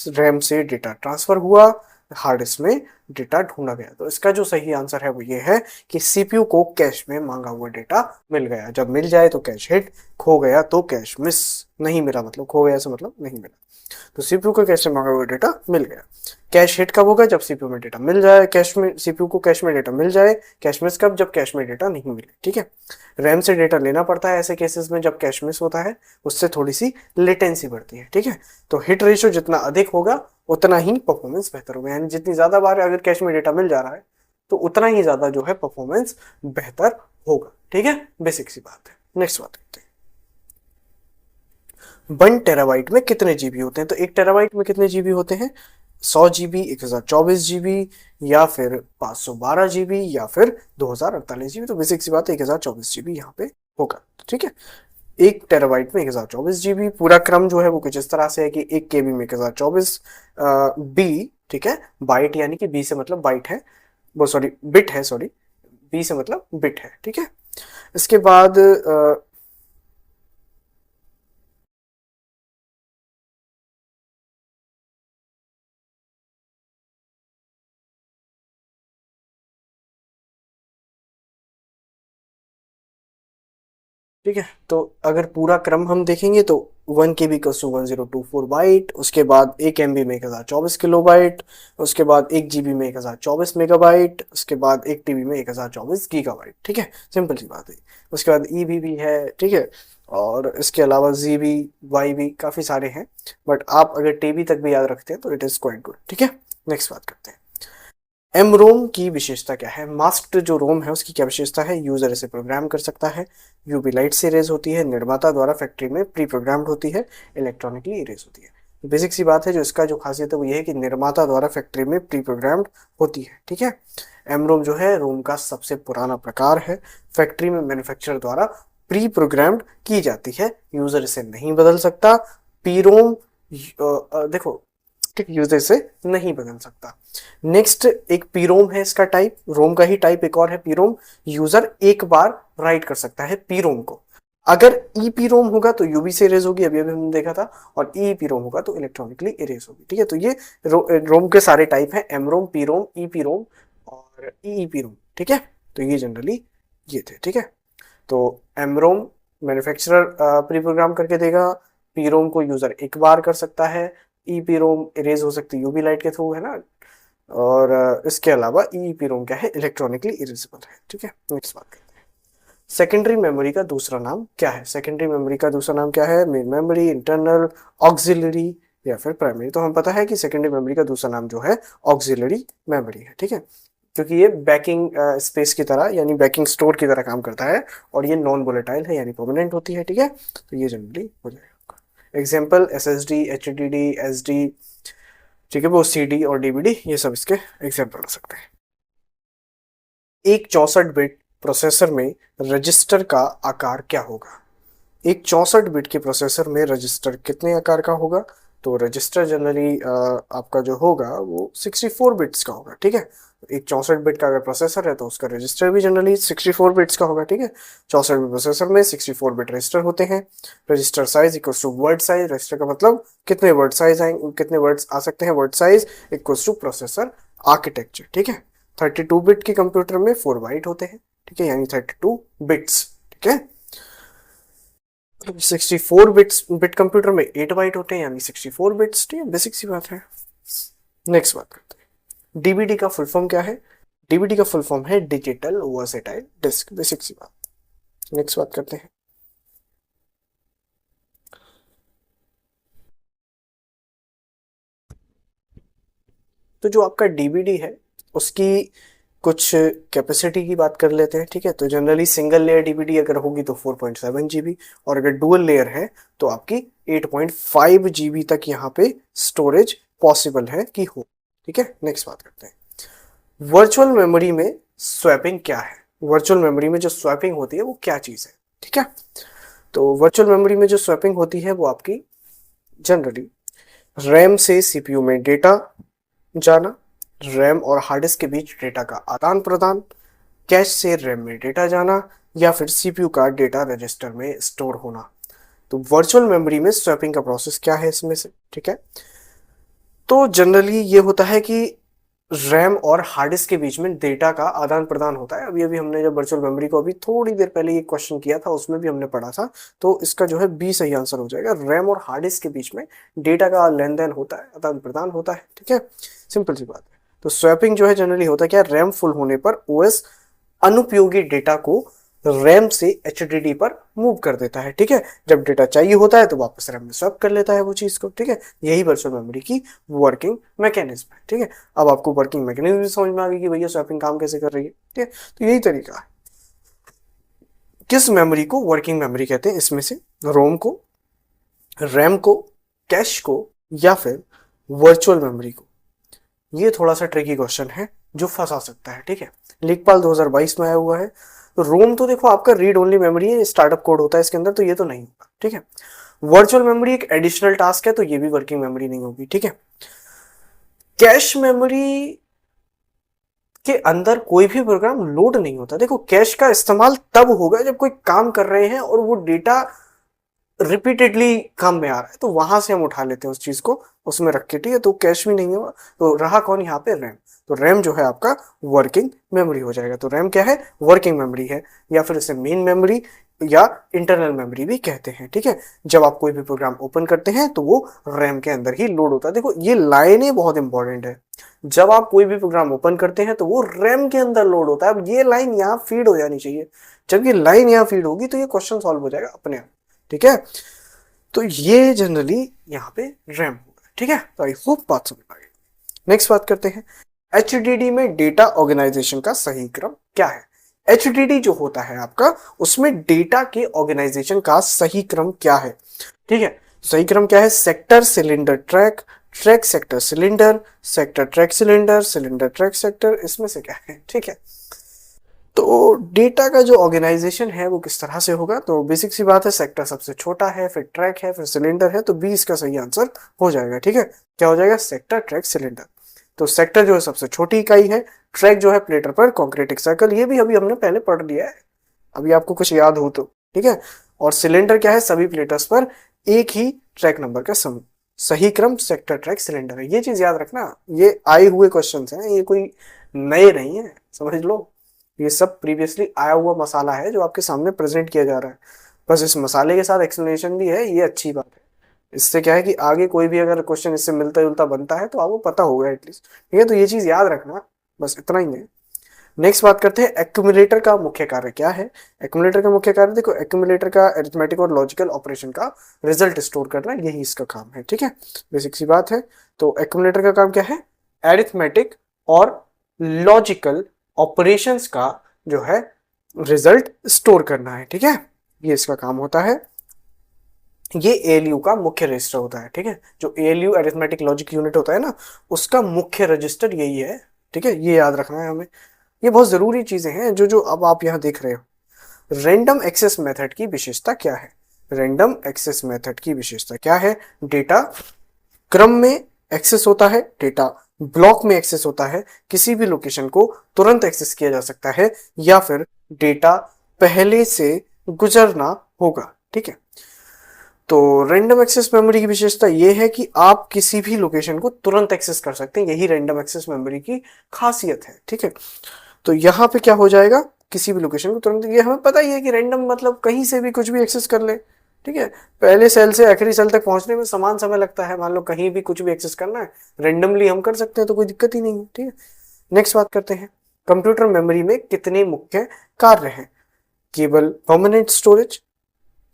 रैम से डेटा ट्रांसफर हुआ, हार्ड डिस्क में डेटा ढूंढा गया। तो इसका जो सही आंसर है वो ये है कि सीपीयू को कैश में मांगा हुआ डेटा मिल गया। जब मिल जाए तो कैश हिट, खो गया तो कैश मिस। नहीं मिला मतलब खो गया से मतलब नहीं मिला, तो सीपीयू को कैश में मांगा हुआ डेटा मिल गया। कैश हिट कब होगा, जब सीपीयू में डेटा मिल जाए, कैश में सीपीयू को कैश में डेटा मिल जाए। कैश मिस कब, जब कैश में डेटा नहीं मिले। ठीक है, रैम से डेटा लेना पड़ता है ऐसे केसेस में जब कैश मिस होता है, उससे थोड़ी सी लेटेंसी बढ़ती है। ठीक है, तो हिट रेशियो जितना अधिक होगा उतना ही परफॉर्मेंस बेहतर होगा, यानी जितनी ज्यादा बार अगर कैश में डेटा मिल जा रहा है तो उतना ही ज्यादा जो है परफॉर्मेंस बेहतर होगा। ठीक है, बेसिक सी बात है। नेक्स्ट बात करते हैं, 1 TB में कितने जीबी होते हैं। तो 1 TB में कितने जीबी होते हैं, 100 GB, 1024 GB, या फिर 512 GB, या फिर 2048 GB। तो बेसिक सी बात है 1024 GB यहाँ पे होगा। ठीक है, 1 TB में 1024 GB। पूरा क्रम जो है वो कुछ इस तरह से है कि 1 KB में 1024 बी। ठीक है, बाइट यानी कि बी से मतलब बाइट है, वो सॉरी बिट है, सॉरी बी से मतलब बिट है। ठीक है, इसके बाद ठीक है, तो अगर पूरा क्रम हम देखेंगे तो 1 KB का 1024 बाइट, उसके बाद 1 MB में 1024 किलोबाइट, उसके बाद 1 GB में 1024 मेगाबाइट, उसके बाद 1 TB में 1024 गीगाबाइट। ठीक है, सिंपल सी बात है। उसके बाद ईबी भी है। ठीक है, और इसके अलावा जीबी, वाईबी काफ़ी सारे हैं, बट आप अगर टीबी तक भी याद रखते हैं तो इट इज़ क्वाइट गुड। ठीक है, नेक्स्ट बात करते हैं, एम रोम की विशेषता क्या है। मास्क्ड जो रोम है उसकी क्या विशेषता है, यूजर इसे प्रोग्राम कर सकता है, यूवी लाइट से इरेज होती है, निर्माता द्वारा फैक्ट्री में प्री प्रोग्राम्ड होती है, इलेक्ट्रॉनिकली इरेज होती है। बेसिक सी बात है, जो इसका जो खासियत है वो ये है कि निर्माता द्वारा फैक्ट्री में प्री प्रोग्राम्ड होती है। ठीक है, एम रोम जो है रोम का सबसे पुराना प्रकार है, फैक्ट्री में मैन्युफैक्चरर द्वारा प्री प्रोग्राम्ड की जाती है, यूजर इसे नहीं बदल सकता। पी रोम देखो, ठीक, यूजर से नहीं बदल सकता। नेक्स्ट एक पीरोम है, इसका टाइप, रोम का ही टाइप एक और है पीरोम, यूजर एक बार राइट कर सकता है पीरोम को। अगर ई पीरोम होगा तो यूवी से इरेज होगी, अभी अभी हमने देखा था, और ई पीरोम होगा तो इलेक्ट्रॉनिकली इरेज होगी। ठीक है, तो ये रोम के सारे टाइप हैं, एम रोम, पीरोम, ई पीरोम और ई पीरोम। ठीक है, तो ये जनरली ये थे। ठीक है, तो एम रोम मैन्युफैक्चरर प्री प्रोग्राम करके देगा, पीरोम को यूजर एक बार कर सकता है, ईपी रोम इरेज हो सकती है यूवी लाइट के थ्रू, है ना, और इसके अलावा ईपी रोम क्या है, इलेक्ट्रॉनिकली इरेजेबल है। ठीक है, नेक्स्ट बात करते हैं, सेकेंडरी मेमोरी का दूसरा नाम क्या है? सेकेंडरी मेमोरी का दूसरा नाम क्या है? मेन मेमोरी, इंटरनल, ऑक्सिलरी या फिर प्राइमरी? तो हम पता है कि सेकेंडरी मेमोरी का दूसरा नाम जो है ऑक्सिलरी मेमोरी है, ठीक है, क्योंकि ये बैकिंग स्पेस की तरह यानी बैकिंग स्टोर की तरह काम करता है और ये नॉन वोलेटाइल है यानी परमानेंट होती है, ठीक है, तो ये जनरली हो जाएगा। एग्जाम्पल SSD, HDD, SD, ठीक है, वो CD और DVD, ये सब इसके एग्जाम्पल हो सकते हैं। एक 64 बिट प्रोसेसर में रजिस्टर का आकार क्या होगा? एक 64 बिट के प्रोसेसर में रजिस्टर कितने आकार का होगा? तो रजिस्टर जनरली आपका जो होगा वो 64 बिट्स का होगा, ठीक है। एक 64 बिट का अगर प्रोसेसर है तो उसका रजिस्टर भी जनरली 64 बिट्स का होगा, ठीक है। 64 बिट प्रोसेसर में 64 बिट रजिस्टर होते हैं। Register size equals to word size, register का मतलब कितने वर्ड साइज आएंगे, कितने वर्ड्स आ सकते हैं, word size equals two processor architecture, ठीक है। 32 बिट के कंप्यूटर में 4 बाइट होते हैं, ठीक है, यानी 32 बिट्स, ठीक है। 64 बिट कंप्यूटर में 8 बाइट होते हैं यानी 64 बिट्स, ठीक है, बेसिक सी बात है। नेक्स्ट बात करते हैं, डीवीडी का फुल फॉर्म क्या है? डीवीडी का फुल फॉर्म है डिजिटल वर्सेटाइल डिस्क, बेसिक सी बात। नेक्स्ट बात करते हैं, तो जो आपका डीवीडी है उसकी कुछ कैपेसिटी की बात कर लेते हैं, ठीक है। तो जनरली सिंगल लेयर डीवीडी अगर होगी तो 4.7 जीबी, और अगर डुअल लेयर है तो आपकी 8.5 जीबी तक यहाँ पे स्टोरेज पॉसिबल है कि हो, ठीक है। नेक्स्ट बात करते हैं, वर्चुअल मेमोरी में स्वैपिंग क्या है? वर्चुअल मेमोरी में जो स्वैपिंग होती है वो क्या चीज है, ठीक है। तो वर्चुअल मेमोरी में जो स्वैपिंग होती है वो आपकी जनरली रैम से सीपीयू में डेटा जाना, रैम और हार्ड डिस्क के बीच डेटा का आदान प्रदान, कैश से रैम में डेटा जाना, या फिर सीपीयू का डेटा रजिस्टर में स्टोर होना। तो वर्चुअल मेमोरी में स्वैपिंग का प्रोसेस क्या है इसमें से, ठीक है। तो जनरली ये होता है कि रैम और हार्ड डिस्क के बीच में डेटा का आदान प्रदान होता है। अभी अभी हमने जब वर्चुअल मेमोरी को अभी थोड़ी देर पहले ये क्वेश्चन किया था उसमें भी हमने पढ़ा था, तो इसका जो है बी सही आंसर हो जाएगा। रैम और हार्ड डिस्क के बीच में डेटा का लेन देन होता है, आदान प्रदान होता है, ठीक है, सिंपल सी बात है। तो स्वैपिंग जो है जनरली होता है क्या, रैम फुल होने पर ओएस अनुपयोगी डेटा को रैम से एचडीडी पर मूव कर देता है, ठीक है। जब डेटा चाहिए होता है तो वापस रैम में स्वैप कर लेता है वो चीज को, ठीक है। यही वर्चुअल मेमोरी की वर्किंग मैकेनिज्म है, ठीक है। अब आपको वर्किंग मैकेनिज्म समझ में आ गई कि भैया स्वैपिंग काम कैसे कर रही है, ठीक है। तो यही तरीका है। किस मेमोरी को वर्किंग मेमोरी कहते हैं इसमें से? रोम को, रैम को, कैश को, या फिर वर्चुअल मेमोरी को? ये थोड़ा सा ट्रिकी क्वेश्चन है जो फंसा सकता है, ठीक है। लेखपाल 2022 में आया हुआ है। तो रोम तो देखो आपका रीड ओनली मेमोरी है, स्टार्टअप कोड होता है इसके अंदर, तो ये तो नहीं होगा, ठीक है। वर्चुअल मेमोरी एक एडिशनल टास्क है तो ये भी वर्किंग मेमोरी नहीं होगी, ठीक है। कैश मेमोरी के अंदर कोई भी प्रोग्राम लोड नहीं होता। देखो कैश का इस्तेमाल तब होगा जब कोई काम कर रहे हैं और वो डेटा रिपीटेडली काम में आ रहा है, तो वहां से हम उठा लेते हैं उस चीज को, उसमें रख के, ठीक है। तो कैश भी नहीं होगा, तो रहा कौन यहाँ पे, रैम। तो रैम जो है आपका वर्किंग मेमोरी हो जाएगा। तो रैम क्या है, वर्किंग मेमोरी है, या फिर इसे मेन मेमोरी या इंटरनल मेमोरी भी कहते हैं, ठीक है। जब आप कोई भी प्रोग्राम ओपन करते हैं तो वो रैम के अंदर ही लोड होता है। देखो ये लाइनें बहुत इंपॉर्टेंट है, जब आप कोई भी प्रोग्राम ओपन करते हैं तो वो रैम के अंदर लोड होता है। अब ये लाइन यहाँ फीड हो जानी चाहिए, जब ये लाइन यहाँ फीड होगी तो ये क्वेश्चन सॉल्व हो जाएगा अपने आप, ठीक है। तो ये जनरली यहाँ पे रैम होगा, ठीक है। तो आई होप बात समझ आ गई। नेक्स्ट बात करते हैं, एचडीडी में डेटा ऑर्गेनाइजेशन का सही क्रम क्या है? एचडीडी जो होता है आपका, उसमें डेटा के ऑर्गेनाइजेशन का सही क्रम क्या है, ठीक है। सही क्रम क्या है, sector cylinder track, track sector cylinder, sector track cylinder, cylinder track sector, इसमें से क्या है, ठीक है। तो डेटा का जो ऑर्गेनाइजेशन है वो किस तरह से होगा? तो बेसिक सी बात है, सेक्टर सबसे छोटा है, फिर ट्रैक है, फिर सिलेंडर है, तो बी इसका सही आंसर हो जाएगा, ठीक है। क्या हो जाएगा, सेक्टर ट्रैक सिलेंडर। तो सेक्टर जो है सबसे छोटी इकाई है, ट्रैक जो है प्लेटर पर कॉन्क्रीटिक सर्कल, ये भी अभी हमने पहले पढ़ लिया है, अभी आपको कुछ याद हो तो, ठीक है। और सिलेंडर क्या है, सभी प्लेटर्स पर एक ही ट्रैक नंबर का समूह। सही क्रम सेक्टर ट्रैक सिलेंडर है, ये चीज याद रखना। ये आए हुए क्वेश्चन हैं, ये कोई नए नहीं है, समझ लो। ये सब प्रीवियसली आया हुआ मसाला है जो आपके सामने प्रेजेंट किया जा रहा है, बस इस मसाले के साथ एक्सप्लेनेशन भी है, ये अच्छी बात है। इससे क्या है कि आगे कोई भी अगर क्वेश्चन इससे मिलता जुलता बनता है तो आपको पता होगा एटलीस्ट, ठीक है। तो ये चीज याद रखना, बस इतना ही है। नेक्स्ट बात करते हैं एक्यूमुलेटर का मुख्य कार्य क्या है। एक्यूमुलेटर का मुख्य कार्य देखो, एक्यूमुलेटर का अरिथमेटिक और लॉजिकल ऑपरेशन का रिजल्ट स्टोर करना, यही इसका काम है, ठीक है, बेसिक सी बात है। तो एक्यूमुलेटर का काम क्या है, अरिथमेटिक और लॉजिकल ऑपरेशंस का जो है रिजल्ट स्टोर करना है, ठीक है, ये इसका काम होता है। ये एएलयू का मुख्य रजिस्टर होता है, ठीक है, जो एएलयू अरिथमेटिक लॉजिक यूनिट होता है ना, उसका मुख्य रजिस्टर यही है, ठीक है, ये याद रखना है हमें। ये बहुत जरूरी चीजें हैं जो जो अब आप यहाँ देख रहे हो। रैंडम एक्सेस मेथड की विशेषता क्या है, रैंडम एक्सेस मेथड की विशेषता क्या है, डेटा क्रम में एक्सेस होता है, डेटा ब्लॉक में एक्सेस होता है, किसी भी लोकेशन को तुरंत एक्सेस किया जा सकता है, या फिर डेटा पहले से गुजरना होगा, ठीक है। तो रैंडम एक्सेस मेमोरी की विशेषता यह है कि आप किसी भी लोकेशन को तुरंत एक्सेस कर सकते हैं, यही रैंडम एक्सेस मेमोरी की खासियत है, ठीक है। तो यहाँ पे क्या हो जाएगा, किसी भी लोकेशन को तुरंत, ये हमें पता ही है कि रैंडम मतलब कहीं से भी कुछ भी एक्सेस कर ले, ठीक है, पहले सेल से आखिरी सेल तक पहुंचने में समान समय लगता है, मान लो कहीं भी कुछ भी एक्सेस करना है रैंडमली हम कर सकते हैं, तो कोई दिक्कत ही नहीं है, ठीक है। नेक्स्ट बात करते हैं, कंप्यूटर मेमोरी में कितने मुख्य कार्य हैं, केवल परमानेंट स्टोरेज,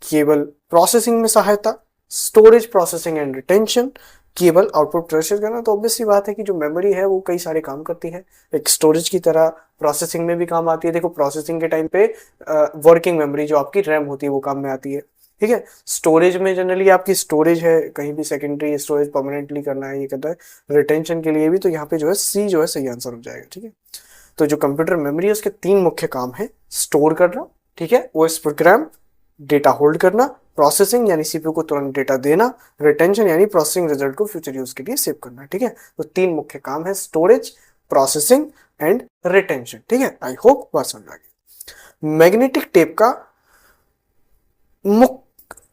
केवल प्रोसेसिंग में सहायता, स्टोरेज प्रोसेसिंग एंड रिटेंशन, केवल आउटपुट प्रोसेस करना। तो ऑब्वियस सी बात है कि जो मेमोरी है वो कई सारे काम करती है, एक स्टोरेज की तरह प्रोसेसिंग में भी काम आती है। देखो प्रोसेसिंग के टाइम पे वर्किंग मेमोरी जो आपकी रैम होती है वो काम में आती है, ठीक है। स्टोरेज में जनरली आपकी स्टोरेज है, कहीं भी सेकेंडरी स्टोरेज परमानेंटली करना है, ये कहता है। रिटेंशन के लिए भी तो यहाँ पे जो है सी जो है सही आंसर हो जाएगा, ठीक है। तो जो कंप्यूटर मेमोरी है उसके 3 मुख्य काम है, स्टोर करना, ठीक है, ओएस प्रोग्राम, डेटा होल्ड करना, प्रोसेसिंग यानी सीपीयू को तुरंत डेटा देना, रिटेंशन यानी प्रोसेसिंग रिजल्ट को फ्यूचर यूज के लिए सेव करना, ठीक है। तो 3 मुख्य काम है, स्टोरेज, प्रोसेसिंग एंड रिटेंशन, ठीक है। आई होप बात समझ आ गई। मैग्नेटिक टेप का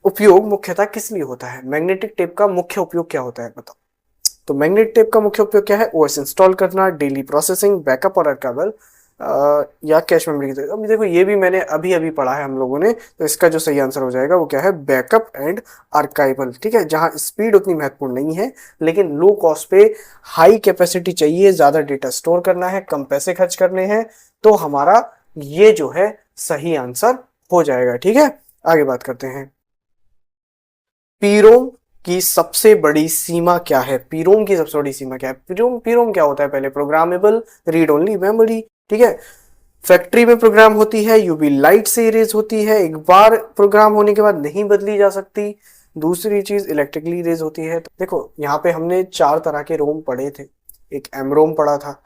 उपयोग मुख्यतः किस लिए होता है, मैग्नेटिक टेप का मुख्य उपयोग क्या होता है बताओ। तो मैग्नेटिक टेप का मुख्य उपयोग क्या है, ओएस इंस्टॉल करना, डेली प्रोसेसिंग, बैकअप और आर्काइवल या कैश मेमोरी की तरह। अभी देखो ये भी मैंने अभी अभी पढ़ा है हम लोगों ने, तो इसका जो सही आंसर हो जाएगा वो क्या है, बैकअप एंड आर्काइवल, ठीक है। जहां स्पीड उतनी महत्वपूर्ण नहीं है, लेकिन लो कॉस्ट पे हाई कैपेसिटी चाहिए, ज्यादा डेटा स्टोर करना है, कम पैसे खर्च करने हैं, तो हमारा ये जो है सही आंसर हो जाएगा, ठीक है। आगे बात करते हैं, पीरोम की सबसे बड़ी सीमा क्या है, पीरोम की सबसे बड़ी सीमा क्या है। पीरोम क्या होता है, पहले प्रोग्रामेबल रीड ओनली मेमोरी, ठीक है। फैक्ट्री में प्रोग्राम होती है, यूवी लाइट से इरेज होती है, एक बार प्रोग्राम होने के बाद नहीं बदली जा सकती। दूसरी चीज इलेक्ट्रिकली इरेज होती है। तो देखो यहाँ पे हमने 4 तरह के रोम पढ़े थे, एक एम रोम पढ़ा था,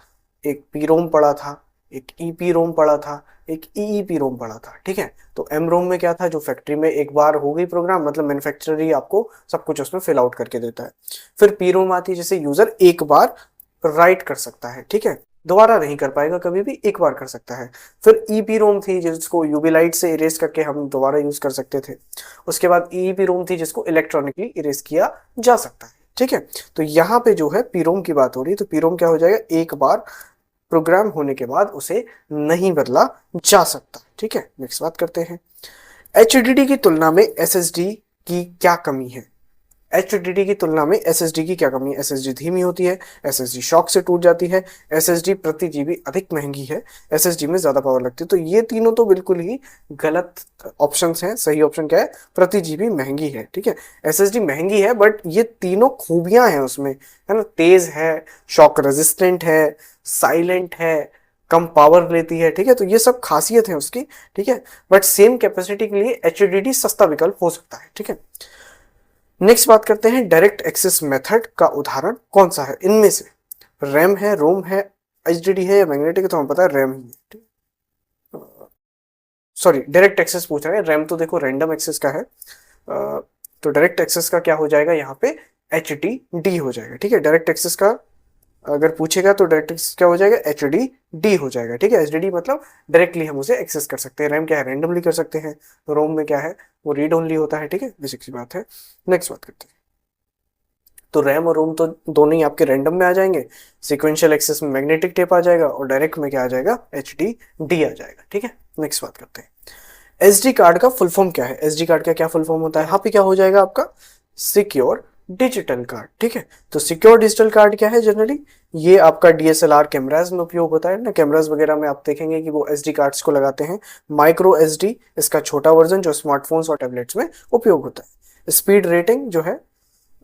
एक पी रोम पढ़ा था, एक ईपी रोम पढ़ा था, एक ईईपी रोम पढ़ा था, ठीक है। तो एम रोम में क्या था, जो फैक्ट्री में एक बार हो गई प्रोग्राम, मतलब मैन्युफैक्चरर ही आपको सब कुछ उसमें फिल आउट करके देता है। फिर पी रोम आती है जिसे यूजर एक बार राइट कर सकता है, ठीक है, दोबारा नहीं कर पाएगा कभी भी, एक बार कर सकता है। फिर ईपी रोम थी जिसको यूवी लाइट से इरेज करके हम दोबारा यूज कर सकते थे। उसके बाद ईईपी रोम थी जिसको इलेक्ट्रॉनिकली इरेज किया जा सकता है, ठीक है। तो यहाँ पे जो है पीरोम की बात हो रही है, तो पीरोम क्या हो जाएगा, एक बार प्रोग्राम होने के बाद उसे नहीं बदला जा सकता, ठीक है। नेक्स्ट बात करते हैं, एचडीडी की तुलना में एसएसडी की क्या कमी है। एचडीडी की तुलना में एसएसडी की क्या कमी है, एसएसडी धीमी होती है, एसएसडी शॉक से टूट जाती है, एसएसडी प्रति जीबी अधिक महंगी है, एसएसडी में ज्यादा पावर लगती है। तो ये तीनों तो बिल्कुल ही गलत ऑप्शंस हैं, सही ऑप्शन क्या है, प्रति जीबी महंगी है, ठीक है। एसएसडी महंगी है बट ये तीनों खूबियां हैं उसमें, है ना, तेज है, शॉक रेजिस्टेंट है, साइलेंट है, कम पावर लेती है, ठीक है। तो ये सब खासियत है उसकी, ठीक है। बट सेम कैपेसिटी के लिए एचडीडी सस्ता विकल्प हो सकता है, ठीक है। नेक्स्ट बात करते हैं, डायरेक्ट एक्सेस मेथड का उदाहरण कौन सा है इनमें से, रैम है, रोम है, एचडीडी है या मैग्नेटिक है। तो हमें पता है रैम ही है, सॉरी डायरेक्ट एक्सेस पूछ रहे हैं, रैम तो देखो रैंडम एक्सेस का है, तो डायरेक्ट एक्सेस का क्या हो जाएगा यहाँ पे, एचडीडी हो जाएगा, ठीक है। डायरेक्ट एक्सेस का अगर पूछेगा तो डायरेक्ट एक्सेस क्या हो जाएगा, एचडीडी हो जाएगा, ठीक है। एचडीडी मतलब डायरेक्टली हम उसे एक्सेस कर सकते हैं, रैम क्या है, रैंडमली कर सकते हैं, रोम में क्या है, वो रीड ओनली होता है, ठीक है, बेसिक सी बात है। नेक्स्ट बात करते हैं, तो रैम और रोम तो दोनों ही आपके रैंडम में आ जाएंगे, सिक्वेंशियल एक्सेस में मैग्नेटिक टेप आ जाएगा और डायरेक्ट में क्या आ जाएगा, एचडीडी आ जाएगा, ठीक है। नेक्स्ट बात करते हैं, एसडी कार्ड का फुल फॉर्म क्या है, एसडी कार्ड का क्या फुल फॉर्म होता है। यहाँ पे क्या हो जाएगा आपका, सिक्योर डिजिटल कार्ड, ठीक है। तो सिक्योर डिजिटल कार्ड क्या है जनरली, ये आपका डीएसएलआर कैमराज में उपयोग होता है ना, कैमराज वगैरह में आप देखेंगे कि वो एसडी कार्ड्स को लगाते हैं। माइक्रो एसडी इसका छोटा वर्जन जो स्मार्टफोन्स और टैबलेट्स में उपयोग होता है। स्पीड रेटिंग जो है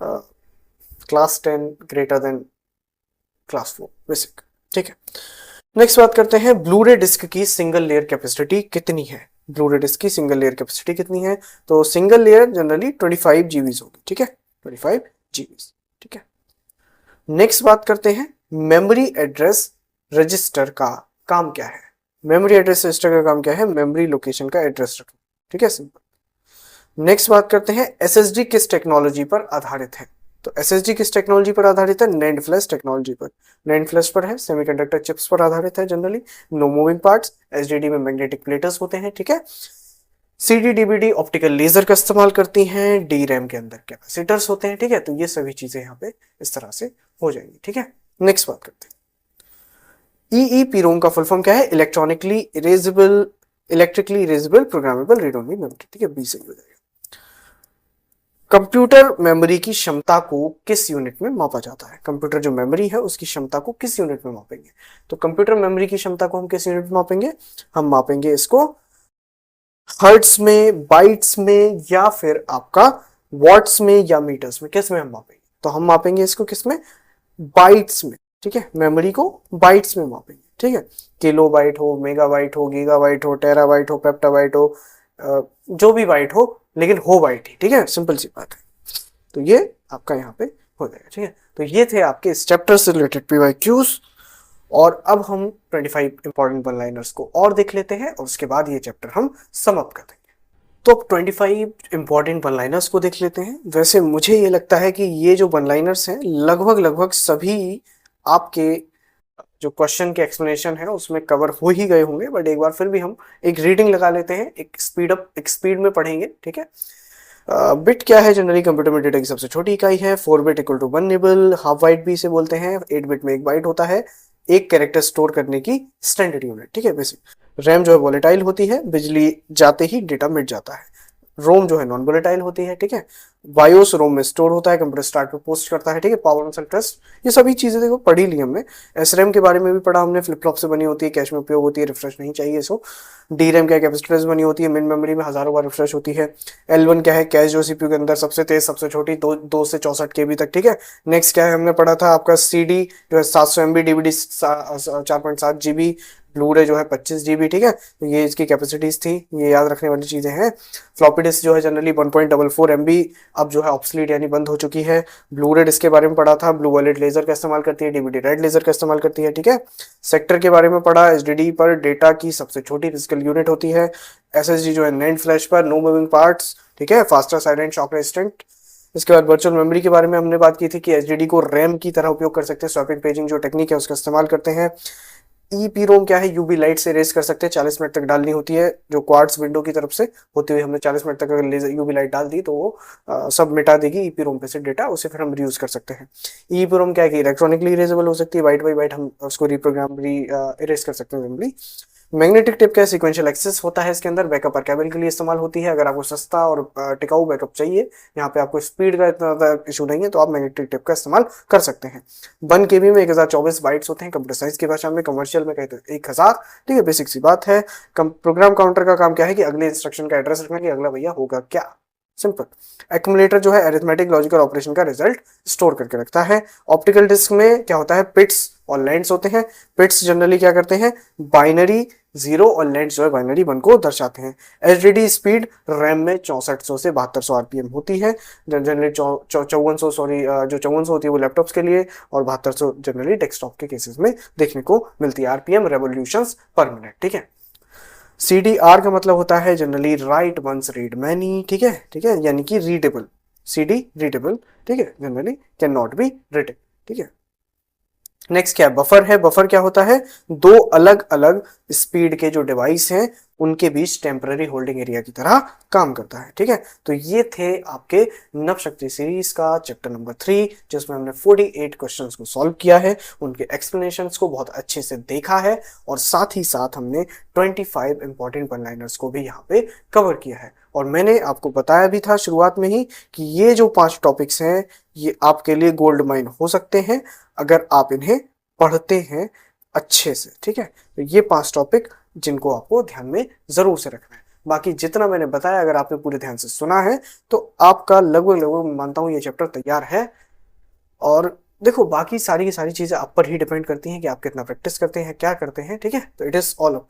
class 10 greater than class 4 basic, ठीक है। नेक्स्ट बात करते हैं ब्लूरे डिस्क की सिंगल लेयर कैपेसिटी कितनी है। ब्लूरे डिस्क की सिंगल लेयर कैपेसिटी कितनी है, तो सिंगल लेयर जनरली 25 जीबी होगी, ठीक है, 25 जीबी, ठीक है। नेक्स्ट बात करते हैं मेमोरी एड्रेस रजिस्टर का काम क्या है। मेमोरी एड्रेस रजिस्टर का काम क्या है, मेमोरी लोकेशन का एड्रेस रखना, ठीक है, सिंपल। नेक्स्ट बात करते हैं एसएसडी किस टेक्नोलॉजी पर आधारित है। तो एसएसडी किस टेक्नोलॉजी पर आधारित है, नैंड फ्लैश टेक्नोलॉजी पर। नैंड फ्लैश पर है, सेमीकंडक्टर चिप्स पर आधारित है generally, no moving parts. SDD में मैग्नेटिक प्लेटर्स होते हैं, ठीक है। सीडी डीवीडी ऑप्टिकल लेजर का इस्तेमाल करती हैं, डी रैम के अंदर कैपेसिटर्स होते हैं, ठीक है। तो ये सभी चीजें यहाँ पे इस तरह से हो जाएंगी, ठीक है। नेक्स्ट बात करते हैं ईईपीरोम का फुल फॉर्म क्या है, electrically erasable programmable read only memory, ठीक है, बी सही हो जाएगा। कंप्यूटर मेमोरी की क्षमता को किस यूनिट में मापा जाता है। कंप्यूटर जो मेमोरी है उसकी क्षमता को किस यूनिट में मापेंगे, तो कंप्यूटर मेमोरी की क्षमता को हम किस यूनिट में मापेंगे, हम मापेंगे इसको हर्ट्स में, बाइट्स में, या फिर आपका वॉट्स में या मीटर्स में, किस में हम मापेंगे, तो हम मापेंगे इसको किस में, बाइट्स में, ठीक है। मेमोरी को बाइट्स में मापेंगे, ठीक है। किलो बाइट हो, मेगा बाइट हो, गीगा बाइट हो, टेरा बाइट हो, पेप्टा बाइट हो, जो भी बाइट हो, लेकिन हो बाइट ही, ठीक है, सिंपल सी बात है। तो ये आपका यहाँ पे हो जाएगा, ठीक है। तो ये थे आपके इस चैप्टर से रिलेटेड पीवाईक्यूज, और अब हम 25 इंपॉर्टेंट वन लाइनर्स को और देख लेते हैं और उसके बाद ये चैप्टर हम समाप्त कर देंगे। तो अब 25 इंपॉर्टेंट वन लाइनर्स को देख लेते हैं। वैसे मुझे ये लगता है कि ये जो वन लाइनर्स हैं लगभग सभी आपके जो क्वेश्चन के एक्सप्लेनेशन है उसमें कवर हो ही गए होंगे, बट एक बार फिर भी हम एक रीडिंग लगा लेते हैं, एक स्पीड में पढ़ेंगे, ठीक है। बिट क्या है, जनरली कंप्यूटर में डेटा की सबसे छोटी इकाई है। 4 bit equal to 1 nibble, half byte भी इसे बोलते हैं। 8 बिट में 1 बाइट होता है, एक कैरेक्टर स्टोर करने की स्टैंडर्ड यूनिट, ठीक है, बेसिक। रैम जो है वोलेटाइल होती है, बिजली जाते ही डेटा मिट जाता है। रोम जो है नॉन वोलेटाइल होती है, ठीक है। बायोस रोम में स्टोर होता है, कंप्यूटर स्टार्ट पे पोस्ट करता है, ठीक है। पावर ऑन ट्रस्ट, ये सभी चीजें देखो पढ़ी ली हमने। एसरैम के बारे में भी पढ़ा हमने, फ्लिप फ्लॉप से बनी होती है, कैश में उपयोग होती है, रिफ्रेश नहीं चाहिए इसको। डी रैम क्या है, कैपेसिटर से बनी होती है, मेन मेमोरी में हजारों बार रिफ्रेश होती है। L1 क्या है, कैश जो सीपीयू के अंदर सबसे तेज सबसे छोटी, 2 से 64 KB तक, ठीक है। नेक्स्ट क्या है, हमने पढ़ा था आपका CD जो है 700 MB, DVD 4.7 GB, ब्लूरे जो है 25 GB, ठीक है। तो ये इसकी कैपेसिटीज थी, ये याद रखने वाली चीजें हैं। फ्लॉपी डिस्क जो है जनरली 1.44 MB अब जो है ऑब्सलीट यानी बंद हो चुकी है। ब्लूरे डिस्क के बारे में पढ़ा था, ब्लू वायलेट लेजर का इस्तेमाल करती है, डीवीडी रेड लेजर का इस्तेमाल करती है, ठीक है। सेक्टर के बारे में पढ़ा, एसडीडी पर डेटा की सबसे छोटी फिजिकल यूनिट होती है। एसएसडी जो है नैंड फ्लैश पर, नो मूविंग पार्ट्स, ठीक है, फास्टर, साइलेंट, शॉक रेजिस्टेंट। इसके बाद वर्चुअल मेमोरी के बारे में हमने बात की थी कि एसडीडी को रैम की तरह उपयोग कर सकते हैं, स्वैपिंग पेजिंग जो टेक्निक है उसका इस्तेमाल करते हैं। ईपीरोम क्या है, यूवी लाइट से रेस कर सकते हैं, 40 मिनट तक डालनी होती है, जो क्वार्ट्ज विंडो की तरफ से होती हुई हमने 40 मिनट तक अगर लेजर यूवी लाइट डाल दी तो वो सब मिटा देगी ईपीरोम पे से डेटा, उसे फिर हम रीयूज कर सकते हैं। ईपीरोम क्या है कि इलेक्ट्रॉनिकली इरेजेबल हो सकती है, बाइट बाई बाइट हम उसको रिप्रोग्राम इरेज कर सकते हैं मेमोरी। मैग्नेटिक टेप का सीक्वेंशियल एक्सेस होता है इसके अंदर, बैकअप आर्काइवल के लिए इस्तेमाल होती है। अगर आपको सस्ता और टिकाऊ बैकअप चाहिए, यहाँ पे आपको स्पीड का इतना ज़्यादा इशू नहीं है, तो आप मैग्नेटिक टेप का इस्तेमाल कर सकते हैं। 1 KB में 1024 बाइट्स होते हैं, कंप्यूटर साइंस की भाषा में, कमर्शियल में कहते हैं 1000, ठीक है, बेसिक सी बात है। प्रोग्राम काउंटर का काम क्या है कि अगले इंस्ट्रक्शन का एड्रेस रखना कि अगला भैया होगा क्या, सिंपल। एक्यूमुलेटर जो है अरिथमेटिक लॉजिकल ऑपरेशन का रिजल्ट स्टोर करके रखता है। ऑप्टिकल डिस्क में क्या होता है, पिट्स और लैंड्स होते हैं। पिट्स जनरली क्या करते हैं, बाइनरी 0 और लैंड्स जो है बाइनरी 1 को दर्शाते हैं। एचडीडी स्पीड रैम में 6400 से 7200 RPM होती है, जनरली 5400 सॉरी जो 5400 होती है वो लैपटॉप्स के लिए, और 7200 जनरली डेस्कटॉप के केसेस में देखने को मिलती है, RPM रेवोल्यूशंस पर मिनट, ठीक है। CDR का मतलब होता है generally write once read many, ठीक है, यानी कि रीडेबल, CD रीडेबल, ठीक है, generally can not be written, ठीक है। नेक्स्ट क्या है, बफर है। बफर क्या होता है, 2 अलग अलग स्पीड के जो डिवाइस हैं उनके बीच टेम्पररी होल्डिंग एरिया की तरह काम करता है, ठीक है। तो ये थे आपके नवशक्ति सीरीज का चैप्टर नंबर 3, जिसमें हमने 48 क्वेश्चंस को सॉल्व किया है, उनके एक्सप्लेनेशंस को बहुत अच्छे से देखा है, और साथ ही साथ हमने 25 इंपॉर्टेंट वन लाइनर्स को भी यहाँ पे कवर किया है। और मैंने आपको बताया भी था शुरुआत में ही कि ये जो 5 टॉपिक्स हैं ये आपके लिए गोल्ड माइन हो सकते हैं अगर आप इन्हें पढ़ते हैं अच्छे से, ठीक है। तो ये 5 टॉपिक जिनको आपको ध्यान में जरूर से रखना है। बाकी जितना मैंने बताया अगर आपने पूरे ध्यान से सुना है तो आपका लगभग लगभग मानता हूँ ये चैप्टर तैयार है। और देखो बाकी सारी की सारी चीजें आप पर ही डिपेंड करती हैं कि आप कितना प्रैक्टिस करते हैं, क्या करते हैं, ठीक है। तो इट इज ऑल अप।